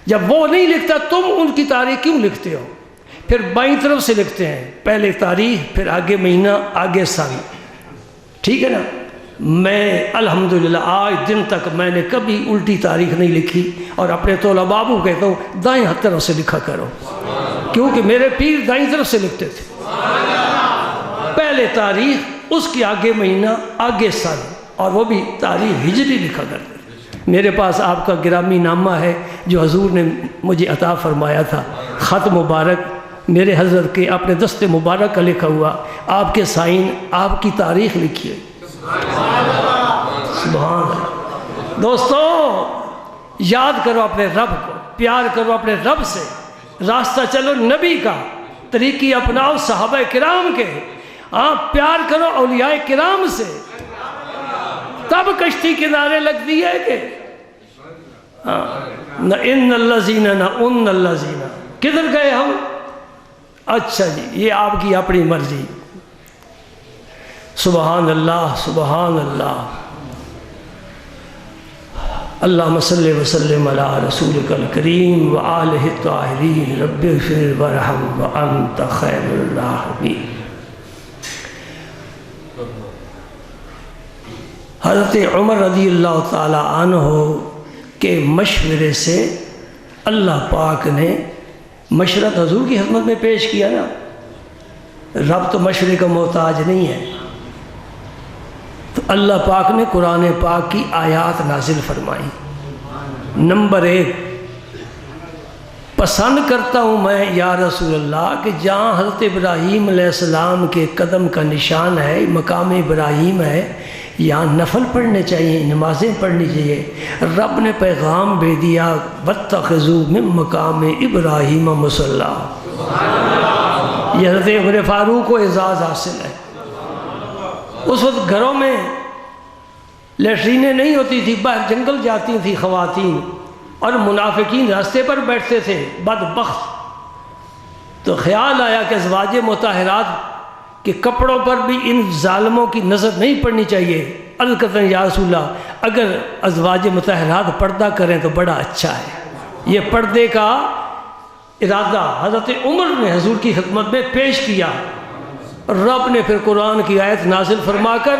جب وہ نہیں لکھتا تم ان کی تاریخ کیوں لکھتے ہو؟ پھر بائیں طرف سے لکھتے ہیں، پہلے تاریخ، پھر آگے مہینہ، آگے سال، ٹھیک ہے نا؟ میں الحمدللہ آج دن تک میں نے کبھی الٹی تاریخ نہیں لکھی، اور اپنے طلباء کو کہتا ہوں دائیں ہاتھ طرف سے لکھا کرو، کیونکہ میرے پیر دائیں طرف سے لکھتے تھے، پہلے تاریخ، اس کی آگے مہینہ، آگے سال، اور وہ بھی تاریخ ہجری لکھا کرتے تھے۔ میرے پاس آپ کا گرامی نامہ ہے جو حضور نے مجھے عطا فرمایا تھا، خط مبارک میرے حضرت کے اپنے دست مبارک کا لکھا ہوا، آپ کے سائن، آپ کی تاریخ لکھی ہے۔ سبحان اللہ۔ دوستو، یاد کرو اپنے رب کو، پیار کرو اپنے رب سے، راستہ چلو نبی کا، طریقی اپناؤ صحابہ کرام کے، پیار کرو اولیاء کرام سے، تب کشتی کنارے لگتی ہے کہ نہ ان الذین نہ ان الذین۔ کدھر گئے ہم؟ اچھا جی، یہ آپ کی اپنی مرضی۔ سبحان اللہ، سبحان اللہ۔ اللہم صلی وسلم علی رسولک الکریم وآلہ الطاہرین، رب اغفر وارحم وانت خیر الراحمین۔ حضرت عمر رضی اللہ تعالی عنہ کے مشورے سے اللہ پاک نے مشورت حضور کی خدمت میں پیش کیا نا، رب تو مشورے کا محتاج نہیں ہے، تو اللہ پاک نے قرآن پاک کی آیات نازل فرمائی۔ نمبر 1، پسند کرتا ہوں میں یا رسول اللہ کہ جہاں حضرت ابراہیم علیہ السلام کے قدم کا نشان ہے، مقام ابراہیم ہے، یہاں نفل پڑھنے چاہیے، نمازیں پڑھنی چاہیے۔ رب نے پیغام بھیج دیا، وَاتَّخِذُوا مِن مَّقَامِ إِبْرَاهِيمَ مُصَلًّى۔ یہ حضرت عمر فاروق کو اعزاز حاصل ہے۔ اس وقت گھروں میں لیٹرینیں نہیں ہوتی تھی، باہر جنگل جاتی تھی خواتین، اور منافقین راستے پر بیٹھتے تھے بدبخت۔ تو خیال آیا کہ ازواج مطہرات کہ کپڑوں پر بھی ان ظالموں کی نظر نہیں پڑنی چاہیے۔ عرض کرتے ہیں یا رسول اللہ، اگر ازواج مطہرات پردہ کریں تو بڑا اچھا ہے۔ یہ پردے کا ارادہ حضرت عمر نے حضور کی خدمت میں پیش کیا، رب نے پھر قرآن کی آیت نازل فرما کر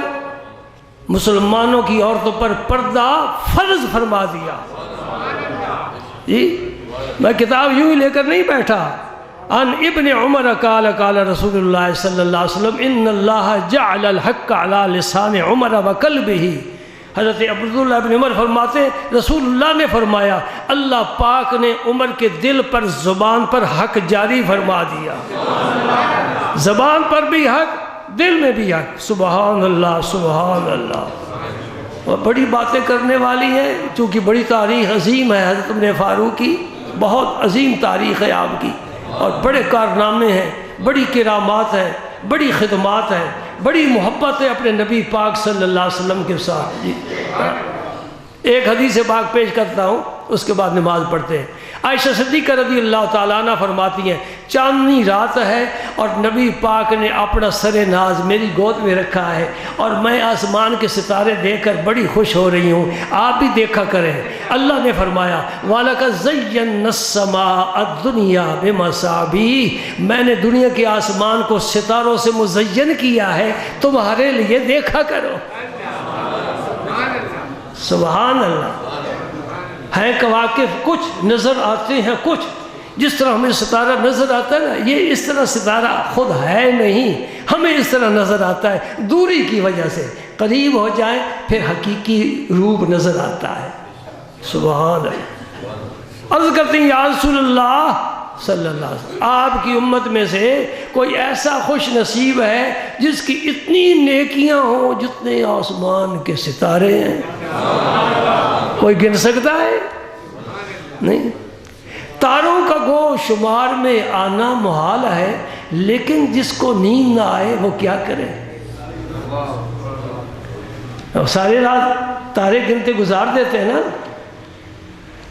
مسلمانوں کی عورتوں پر پردہ فرض فرما دیا۔ جی میں کتاب یوں ہی لے کر نہیں بیٹھا، ان ابن عمر قال قال رسول اللہ صلی اللہ علیہ وسلم ان اللہ جعل الحق علی لسان عمر وقلبہ۔ حضرت عبداللہ ابن عمر فرماتے رسول اللہ نے فرمایا اللہ پاک نے عمر کے دل پر، زبان پر حق جاری فرما دیا، زبان پر بھی حق، دل میں بھی حق۔ سبحان اللہ، سبحان اللہ۔ اور بڑی باتیں کرنے والی ہیں، چونکہ بڑی تاریخ عظیم ہے حضرت عمر فاروق کی، بہت عظیم تاریخ ہے آپ کی، اور بڑے کارنامے ہیں، بڑی کرامات ہیں، بڑی خدمات ہیں، بڑی محبت ہے اپنے نبی پاک صلی اللہ علیہ وسلم کے ساتھ۔ ایک حدیث پاک پیش کرتا ہوں، اس کے بعد نماز پڑھتے ہیں۔ عائشہ صدیقہ رضی اللہ تعالیٰ عنہ فرماتی ہیں چاندنی رات ہے اور نبی پاک نے اپنا سر ناز میری گود میں رکھا ہے اور میں آسمان کے ستارے دیکھ کر بڑی خوش ہو رہی ہوں، آپ بھی دیکھا کریں۔ اللہ نے فرمایا وَلَقَدْ زَيَّنَّا السَّمَاءَ الدُّنْيَا بِمَصَابِيحَ، میں نے دنیا کے آسمان کو ستاروں سے مزین کیا ہے، تمہارے لیے دیکھا کرو۔ سبحان اللہ۔ ہیں کواکب، کچھ نظر آتے ہیں، کچھ جس طرح ہمیں ستارہ نظر آتا ہے نا، یہ اس طرح ستارہ خود ہے نہیں، ہمیں اس طرح نظر آتا ہے دوری کی وجہ سے، قریب ہو جائے پھر حقیقی روپ نظر آتا ہے۔ سبحان اللہ۔ عرض کرتے ہیں یا رسول اللہ صلی اللہ علیہ وسلم، آپ کی امت میں سے کوئی ایسا خوش نصیب ہے جس کی اتنی نیکیاں ہوں جتنے آسمان کے ستارے ہیں؟ کوئی گن سکتا ہے؟ نہیں۔ تاروں کا گو شمار میں آنا محال ہے، لیکن جس کو نیند نہ آئے وہ کیا کرے؟ ساری رات تارے گنتے گزار دیتے ہیں نا۔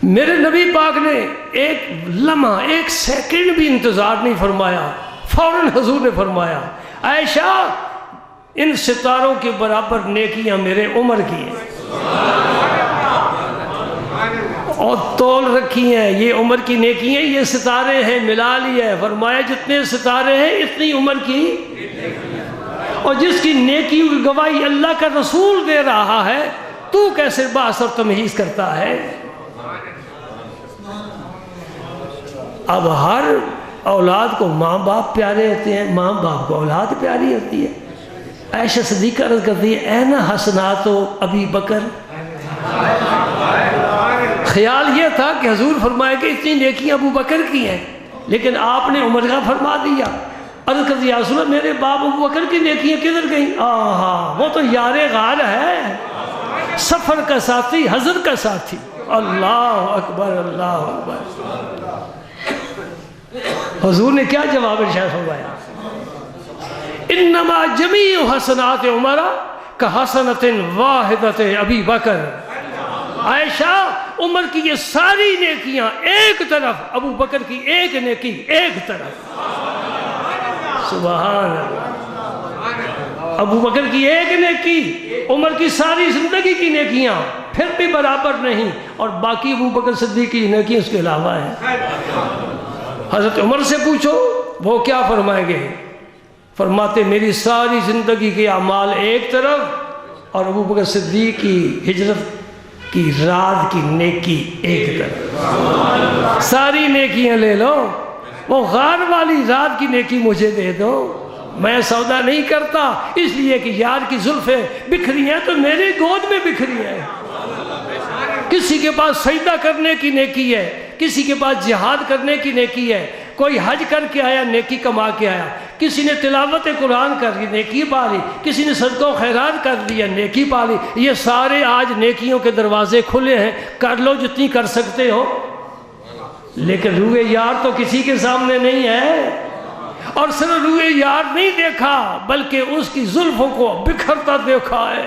میرے نبی پاک نے ایک لمحہ، ایک سیکنڈ بھی انتظار نہیں فرمایا، فوراً حضور نے فرمایا عائشہ ان ستاروں کے برابر نیکیاں میرے عمر کی ہیں اور تول رکھی ہیں، یہ عمر کی نیکیاں، یہ ستارے ہیں، ملا لیا ہے۔ فرمایا جتنے ستارے ہیں اتنی عمر کی، اور جس کی نیکی کی گواہی اللہ کا رسول دے رہا ہے تو کیسے باس اور تمہیز کرتا ہے؟ اب ہر اولاد کو ماں باپ پیارے ہوتے ہیں، ماں باپ کو اولاد پیاری ہوتی ہے۔ عائشہ صدیقہ عرض کرتی ہے این حسنات و ابی بکر، خیال یہ تھا کہ حضور فرمائے کہ اتنی نیکیاں ابو بکر کی ہیں، لیکن آپ نے عمر کا فرما دیا۔ عرض کرتی یا رسول اللہ میرے باپ ابو بکر کی نیکیاں کدھر گئیں؟ وہ تو یار غار ہے، سفر کا ساتھی، حضر کا ساتھی۔ اللہ اکبر، اللہ اکبر۔ حضور نے کیا جواب ارشاد فرمایا؟ انما جمیع حسنات عمر کحسنۃ واحدۃ ابی بکر۔ عائشہ عمر کی یہ ساری نیکیاں ایک طرف، ابو بکر کی ایک نیکی ایک طرف۔ سبحان اللہ۔ ابو بکر کی ایک نیکی، عمر کی ساری زندگی کی نیکیاں پھر بھی برابر نہیں، اور باقی ابو بکر صدیق کی نیکیاں اس کے علاوہ ہیں۔ حضرت عمر سے پوچھو وہ کیا فرمائیں گے؟ فرماتے میری ساری زندگی کے اعمال ایک طرف اور ابو بکر صدیق کی ہجرت کی رات کی نیکی ایک طرف۔ ساری نیکیاں لے لو، وہ غار والی رات کی نیکی مجھے دے دو، میں سودا نہیں کرتا، اس لیے کہ یار کی زلفیں بکھری ہیں تو میری گود میں بکھری ہیں۔ کسی کے پاس سجدہ کرنے کی نیکی ہے، کسی کے پاس جہاد کرنے کی نیکی ہے، کوئی حج کر کے آیا نیکی کما کے آیا، کسی نے تلاوت قرآن کر لی نیکی پا لی، کسی نے صدقہ و خیرات کر دیا نیکی پا لی۔ یہ سارے آج نیکیوں کے دروازے کھلے ہیں، کر لو جتنی کر سکتے ہو، لیکن روئے یار تو کسی کے سامنے نہیں ہے۔ اور صرف روئے یار نہیں دیکھا بلکہ اس کی زلفوں کو بکھرتا دیکھا ہے۔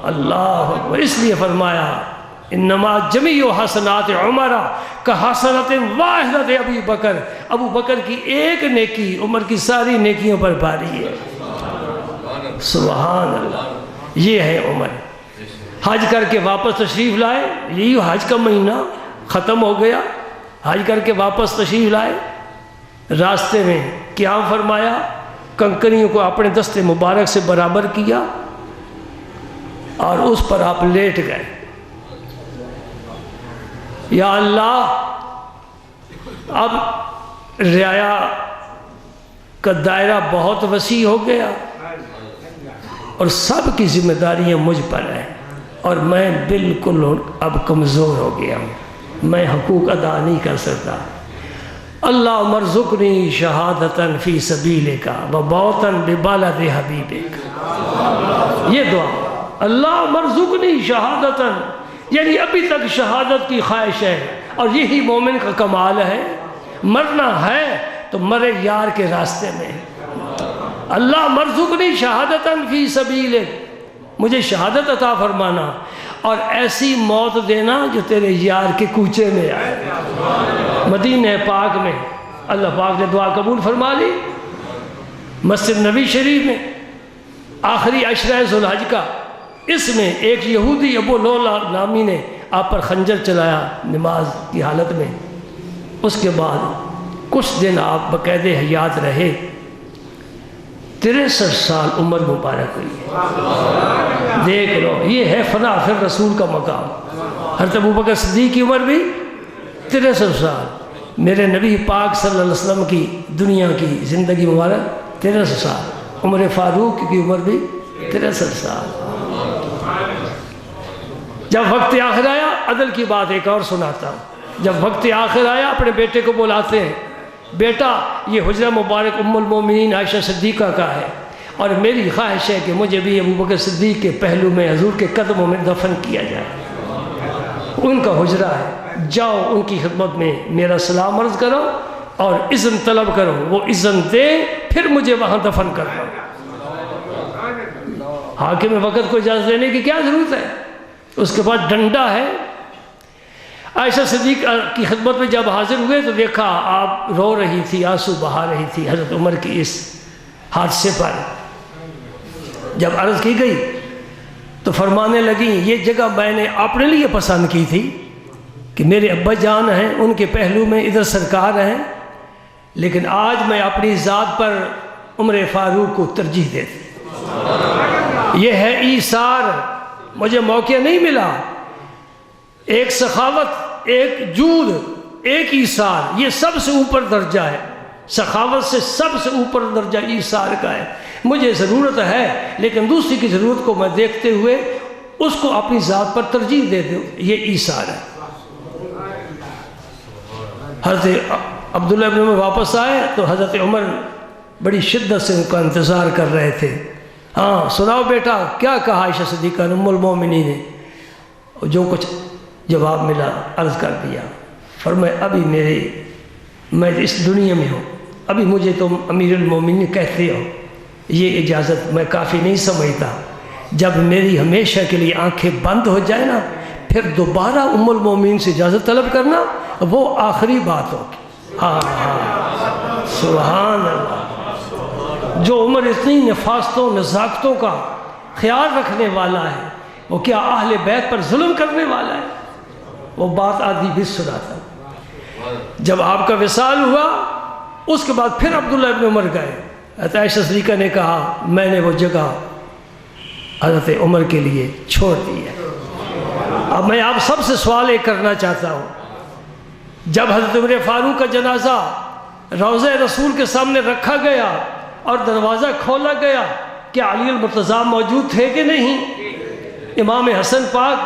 اللہ اکبر۔ اس لیے فرمایا انما جمیع حسنات عمر کحسنۃ واحدۃ ابی بکر، ابو بکر کی ایک نیکی عمر کی ساری نیکیوں پر بھاری ہے۔ سبحان اللہ۔ یہ ہے عمر۔ حج کر کے واپس تشریف لائے، یہی حج کا مہینہ ختم ہو گیا، حج کر کے واپس تشریف لائے، راستے میں قیام فرمایا، کنکریوں کو اپنے دست مبارک سے برابر کیا اور اس پر آپ لیٹ گئے۔ یا اللہ اب رعایا کا دائرہ بہت وسیع ہو گیا اور سب کی ذمہ داریاں مجھ پر ہیں، اور میں بالکل اب کمزور ہو گیا ہوں، میں حقوق ادا نہیں کر سکتا۔ اللہ مرزقنی شہادتاً فی سبیلک و موتاً ببلد حبیبک۔ یہ دعا، اللہ مرزقنی شہادتاً، یعنی ابھی تک شہادت کی خواہش ہے، اور یہی مومن کا کمال ہے، مرنا ہے تو مرے یار کے راستے میں۔ اللہ مرزقنی شہادتاً فی سبیلک، مجھے شہادت عطا فرمانا، اور ایسی موت دینا جو تیرے یار کے کوچے میں آئے۔ مدینہ پاک میں اللہ پاک نے دعا قبول فرما لی، مسجد نبی شریف میں آخری عشرہ ذوالحج کا، اس میں ایک یہودی ابو لولا نامی نے آپ پر خنجر چلایا نماز کی حالت میں۔ اس کے بعد کچھ دن آپ باقاعدہ حیات رہے، 63 سال عمر مبارک ہوئی ہے۔ دیکھ لو، یہ ہے فنا فر رسول کا مقام۔ حضرت ابوبکر صدیق کی عمر بھی 63 سال، میرے نبی پاک صلی اللہ علیہ وسلم کی دنیا کی زندگی مبارک 63 سال، عمر فاروق کی عمر بھی 63 سال۔ جب وقت آخر آیا، عدل کی بات ایک اور سناتا ہوں، جب وقت آخر آیا اپنے بیٹے کو بلاتے ہیں، بیٹا یہ حجرہ مبارک ام المومنین عائشہ صدیقہ کا ہے، اور میری خواہش ہے کہ مجھے بھی ابوبکر صدیق کے پہلو میں حضور کے قدموں میں دفن کیا جائے۔ ان کا حجرہ ہے، جاؤ ان کی خدمت میں میرا سلام عرض کرو اور اذن طلب کرو، وہ اذن دے پھر مجھے وہاں دفن کرنا۔ حاکم وقت کو اجازت دینے کی کیا ضرورت ہے؟ اس کے بعد ڈنڈا ہے۔ عائشہ صدیق کی خدمت میں جب حاضر ہوئے تو دیکھا آپ رو رہی تھی، آنسو بہا رہی تھی حضرت عمر کی اس حادثے پر۔ جب عرض کی گئی تو فرمانے لگیں، یہ جگہ میں نے اپنے لیے پسند کی تھی کہ میرے ابا جان ہیں، ان کے پہلو میں ادھر سرکار ہیں، لیکن آج میں اپنی ذات پر عمر فاروق کو ترجیح دیتی۔ یہ ہے ایثار، مجھے موقع نہیں ملا، ایک سخاوت، ایک جود، ایک ایثار، یہ سب سے اوپر درجہ ہے، سخاوت سے سب سے اوپر درجہ ایثار کا ہے۔ مجھے ضرورت ہے لیکن دوسری کی ضرورت کو میں دیکھتے ہوئے اس کو اپنی ذات پر ترجیح دے دوں، یہ ایثار ہے۔ حضرت عبداللہ ابن عمر واپس آئے تو حضرت عمر بڑی شدت سے ان کا انتظار کر رہے تھے۔ ہاں سناؤ بیٹا، کیا کہا عائشہ صدیقہ ام المومنین نے؟ جو کچھ جواب ملا عرض کر دیا۔ فرمایا ابھی میں اس دنیا میں ہوں، ابھی مجھے تم امیر المومنین کہتے ہو، یہ اجازت میں کافی نہیں سمجھتا۔ جب میری ہمیشہ کے لیے آنکھیں بند ہو جائے نا، پھر دوبارہ ام المومنین سے اجازت طلب کرنا، وہ آخری بات ہوگی۔ ہاں سبحان اللہ۔ جو عمر اتنی نفاستوں نزاکتوں کا خیال رکھنے والا ہے، وہ کیا اہل بیت پر ظلم کرنے والا ہے؟ وہ بات آدھی بھی سناتا۔ جب آپ کا وصال ہوا اس کے بعد پھر عبداللہ ابن عمر گئے، عائشہ صدیقہ نے کہا میں نے وہ جگہ حضرت عمر کے لیے چھوڑ دی ہے۔ اب میں آپ سب سے سوال ایک کرنا چاہتا ہوں، جب حضرت عمر فاروق کا جنازہ روضہ رسول کے سامنے رکھا گیا اور دروازہ کھولا گیا، کیا علی المرتضیٰ موجود تھے کہ نہیں؟ امام حسن پاک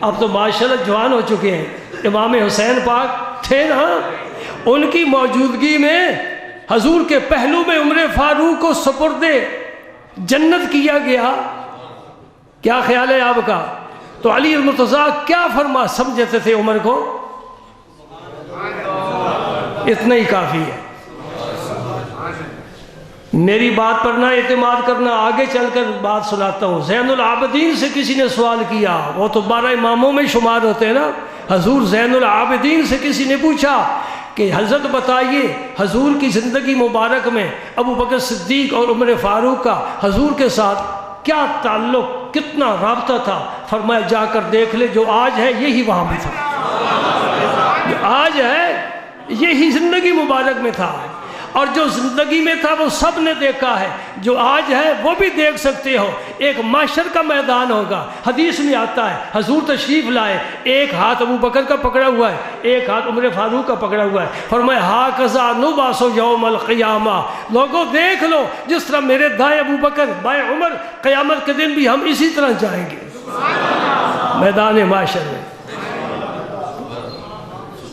اب تو ماشاءاللہ جوان ہو چکے ہیں، امام حسین پاک تھے نا، ان کی موجودگی میں حضور کے پہلو میں عمر فاروق کو سپرد جنت کیا گیا۔ کیا خیال ہے آپ کا؟ تو علی المرتضیٰ کیا فرما سمجھتے تھے عمر کو؟ اتنا ہی کافی ہے۔ میری بات پر نہ اعتماد کرنا، آگے چل کر بات سناتا ہوں۔ زین العابدین سے کسی نے سوال کیا، وہ تو 12 اماموں میں شمار ہوتے ہیں نا، حضور زین العابدین سے کسی نے پوچھا کہ حضرت بتائیے حضور کی زندگی مبارک میں ابو بکر صدیق اور عمر فاروق کا حضور کے ساتھ کیا تعلق، کتنا رابطہ تھا؟ فرمایا جا کر دیکھ لے، جو آج ہے یہی وہاں بھی تھا، جو آج ہے یہی زندگی مبارک میں تھا، اور جو زندگی میں تھا وہ سب نے دیکھا ہے، جو آج ہے وہ بھی دیکھ سکتے ہو۔ ایک محشر کا میدان ہوگا، حدیث میں آتا ہے حضور تشریف لائے، ایک ہاتھ ابو بکر کا پکڑا ہوا ہے، ایک ہاتھ عمر فاروق کا پکڑا ہوا ہے، فرمایا ہاکذا نبعث یوم القیامہ، لوگوں دیکھ لو جس طرح میرے دائیں ابو بکر بائیں عمر، قیامت کے دن بھی ہم اسی طرح جائیں گے میدان محشر میں۔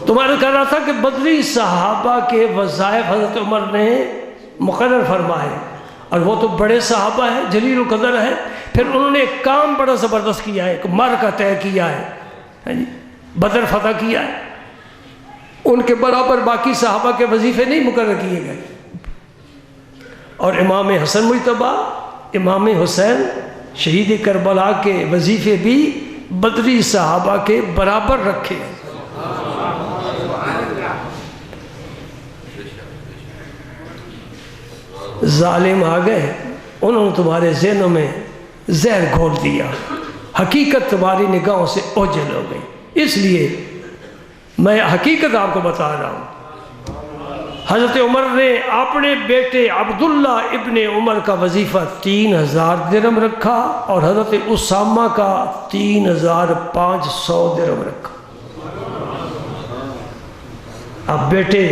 تمہارا کہہ رہا تھا کہ بدری صحابہ کے وظائف حضرت عمر نے مقرر فرمائے، اور وہ تو بڑے صحابہ ہیں، جلیل القدر ہیں، پھر انہوں نے ایک کام بڑا زبردست کیا ہے، ایک معرکہ طے کیا ہے، بدر فتح کیا ہے، ان کے برابر باقی صحابہ کے وظیفے نہیں مقرر کیے گئے، اور امام حسن مجتبیٰ، امام حسین شہید کربلا کے وظیفے بھی بدری صحابہ کے برابر رکھے۔ ظالم آ گئے، انہوں نے تمہارے ذہنوں میں زہر گھول دیا، حقیقت تمہاری نگاہوں سے اوجھل ہو گئی۔ اس لیے میں حقیقت آپ کو بتا رہا ہوں۔ حضرت عمر نے اپنے بیٹے عبداللہ ابن عمر کا وظیفہ 3000 درہم رکھا اور حضرت اسامہ کا 3500 درہم رکھا۔ اب بیٹے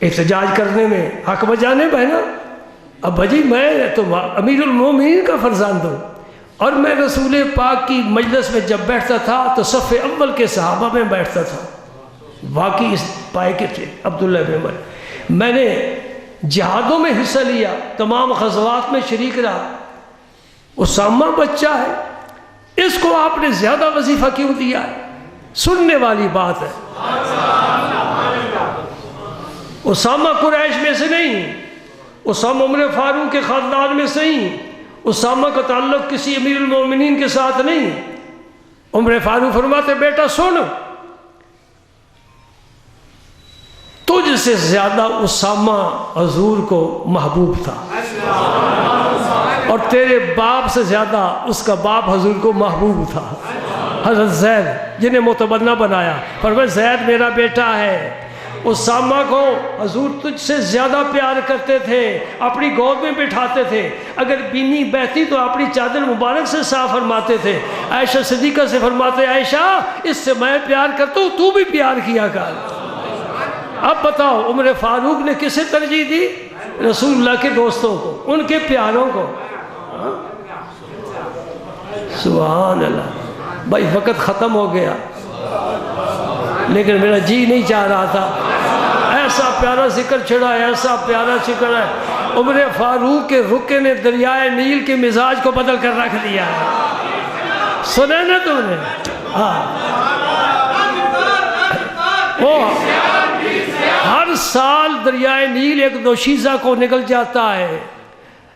احتجاج کرنے میں حق بجانے بہنا، اب بھجی میں تو امیر المومنین کا فرزند ہوں، اور میں رسول پاک کی مجلس میں جب بیٹھتا تھا تو صف اول کے صحابہ میں بیٹھتا تھا، واقعی اس پائے کے تھے عبداللہ بن عمر۔ میں نے جہادوں میں حصہ لیا، تمام غزوات میں شریک رہا۔ اسامہ بچہ ہے، اس کو آپ نے زیادہ وظیفہ کیوں دیا ہے؟ سننے والی بات ہے۔ اسامہ قریش میں سے نہیں، اسامہ عمر فاروق کے خاندان میں سے نہیں، اسامہ کا تعلق کسی امیر المومنین کے ساتھ نہیں۔ عمر فاروق فرماتے بیٹا سن، تجھ سے زیادہ اسامہ حضور کو محبوب تھا، اور تیرے باپ سے زیادہ اس کا باپ حضور کو محبوب تھا، حضرت زید، جنہیں متبنہ بنایا۔ فرمایا زید میرا بیٹا ہے، اسامہ کو حضور تجھ سے زیادہ پیار کرتے تھے، اپنی گود میں بٹھاتے تھے، اگر بینی بہتی تو اپنی چادر مبارک سے صاف فرماتے تھے۔ عائشہ صدیقہ سے فرماتے عائشہ اس سے میں پیار کرتا ہوں، تو بھی پیار کیا کر۔ اب بتاؤ عمر فاروق نے کسے ترجیح دی؟ رسول اللہ کے دوستوں کو، ان کے پیاروں کو۔ سبحان اللہ۔ بھائی وقت ختم ہو گیا، لیکن میرا جی نہیں چاہ رہا تھا، ایسا پیارا ذکر چھڑا ہے، ایسا پیارا ذکر ہے۔ عمر فاروق کے رکے نے دریائے نیل کے مزاج کو بدل کر رکھ دیا ہے، سنا نا تم نے؟ ہاں، وہ ہر سال دریائے نیل ایک دوشیزہ کو نکل جاتا ہے،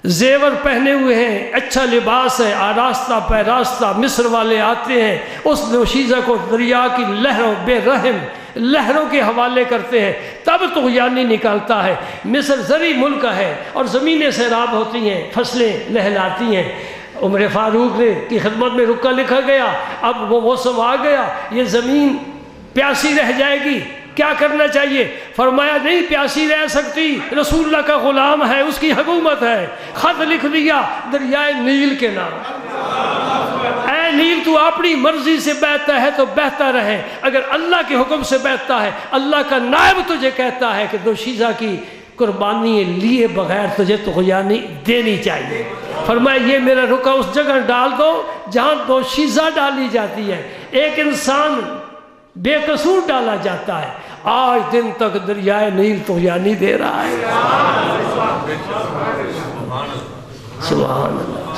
زیور پہنے ہوئے ہیں، اچھا لباس ہے، آراستہ پیراستہ، مصر والے آتے ہیں، اس دوشیزہ کو دریا کی لہروں، بے رحم لہروں کے حوالے کرتے ہیں، تب طغیانی نکالتا ہے۔ مصر زرعی ملک ہے اور زمینیں سیراب ہوتی ہیں، فصلیں لہلاتی ہیں۔ عمر فاروق نے کی خدمت میں رکا لکھا گیا، اب وہ موسم آ گیا، یہ زمین پیاسی رہ جائے گی، کیا کرنا چاہیے؟ فرمایا نہیں پیاسی رہ سکتی، رسول اللہ کا غلام ہے، اس کی حکومت ہے۔ خط لکھ دیا دریائے نیل کے نام، اے نیل تو اپنی مرضی سے بہتا ہے تو بہتا رہے، اگر اللہ کے حکم سے بہتا ہے، اللہ کا نائب تجھے کہتا ہے کہ دوشیزہ کی قربانی لیے بغیر تجھے طغیانی دینی چاہیے۔ فرمایا یہ میرا رکا اس جگہ ڈال دو جہاں دوشیزہ ڈالی جاتی ہے، ایک انسان بے قصور ڈالا جاتا ہے، آج دن تک دریائے نیل طغیانی دے رہا ہے۔ سبحان اللہ۔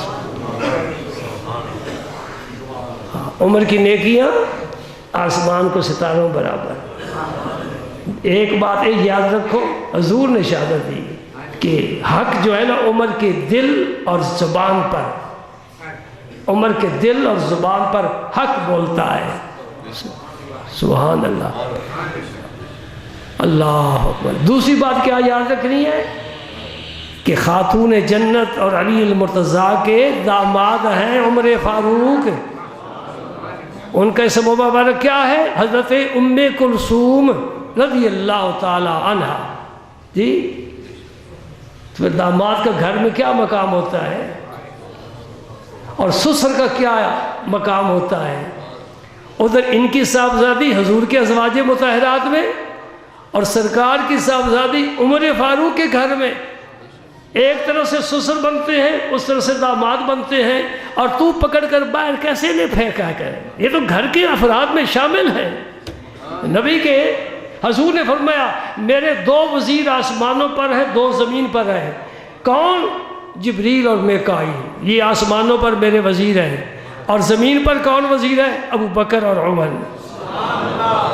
عمر کی نیکیاں آسمان کو ستاروں برابر۔ ایک بات یاد رکھو، حضور نے شہادت دی کہ حق جو ہے نا عمر کے دل اور زبان پر، عمر کے دل اور زبان پر حق بولتا ہے۔ سبحان اللہ، اللہ اکبر۔ دوسری بات کیا یاد رکھنی ہے کہ خاتون جنت اور علی المرتضیٰ کے داماد ہیں عمر فاروق، ان کا اسم مبارک کیا ہے؟ حضرت ام کلثوم رضی اللہ تعالی عنہ۔ جی پھر داماد کا گھر میں کیا مقام ہوتا ہے اور سسر کا کیا مقام ہوتا ہے؟ ادھر ان کی صاحبزادی حضور کے ازواج مطہرات میں، اور سرکار کی صاحبزادی عمر فاروق کے گھر میں، ایک طرف سے سسر بنتے ہیں، اس طرف سے داماد بنتے ہیں، اور تو پکڑ کر باہر کیسے لے پھینکا کر؟ یہ تو گھر کے افراد میں شامل ہیں۔ نبی کے حضور نے فرمایا میرے 2 وزیر آسمانوں پر ہیں، 2 زمین پر ہیں۔ کون؟ جبریل اور میکائیل، یہ آسمانوں پر میرے وزیر ہیں، اور زمین پر کون وزیر ہے؟ ابو بکر اور عمر،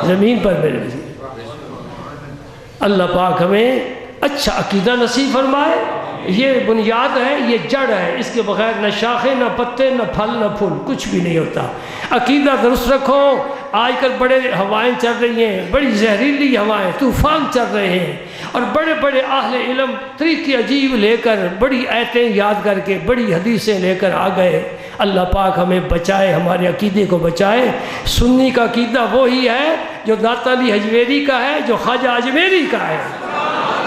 زمین پر میرے وزیر۔ اللہ پاک ہمیں اچھا عقیدہ نصیب فرمائے، یہ بنیاد ہے، یہ جڑ ہے، اس کے بغیر نہ شاخیں نہ پتے نہ پھل نہ پھول، کچھ بھی نہیں ہوتا۔ عقیدہ درست رکھو۔ آج کل بڑے ہوائیں چل رہی ہیں، بڑی زہریلی ہوائیں، طوفان چل رہے ہیں، اور بڑے بڑے اہل علم طریقے عجیب لے کر، بڑی آیتیں یاد کر کے، بڑی حدیثیں لے کر آ گئے۔ اللہ پاک ہمیں بچائے، ہمارے عقیدے کو بچائے۔ سنی کا عقیدہ وہی ہے جو داتا علی حجویری کا ہے، جو خواجہ اجمیری کا ہے۔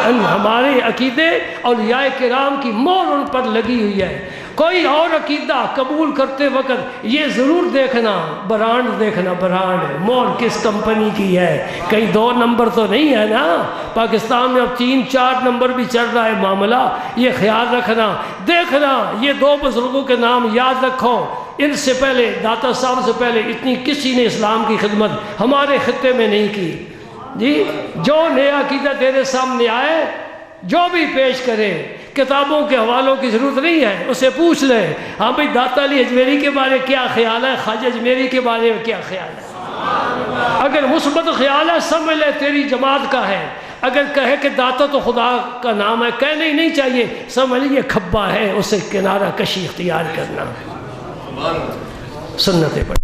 ہمارے عقیدے اولیاء کرام کی مہر ان پر لگی ہوئی ہے۔ کوئی اور عقیدہ قبول کرتے وقت یہ ضرور دیکھنا، برانڈ دیکھنا، برانڈ مہر کس کمپنی کی ہے، کہیں 2 نمبر تو نہیں ہے نا۔ پاکستان میں اب 3-4 نمبر بھی چل رہا ہے معاملہ، یہ خیال رکھنا۔ دیکھنا، یہ 2 بزرگوں کے نام یاد رکھو، ان سے پہلے، داتا صاحب سے پہلے اتنی کسی نے اسلام کی خدمت ہمارے خطے میں نہیں کی۔ جی، جو نیا عقیدہ تیرے سامنے آئے، جو بھی پیش کرے، کتابوں کے حوالوں کی ضرورت نہیں ہے، اسے پوچھ لے، ہاں بھئی داتا علی اجمیری کے بارے کیا خیال ہے، خواجہ اجمیری کے بارے میں کیا خیال ہے۔ اگر مثبت خیال ہے سمجھ لے تیری جماعت کا ہے، اگر کہے کہ داتا تو خدا کا نام ہے، کہنے ہی نہیں چاہیے، سمجھ لے یہ کھبا ہے، اسے کنارہ کشی اختیار کرنا۔ سنتیں پڑھ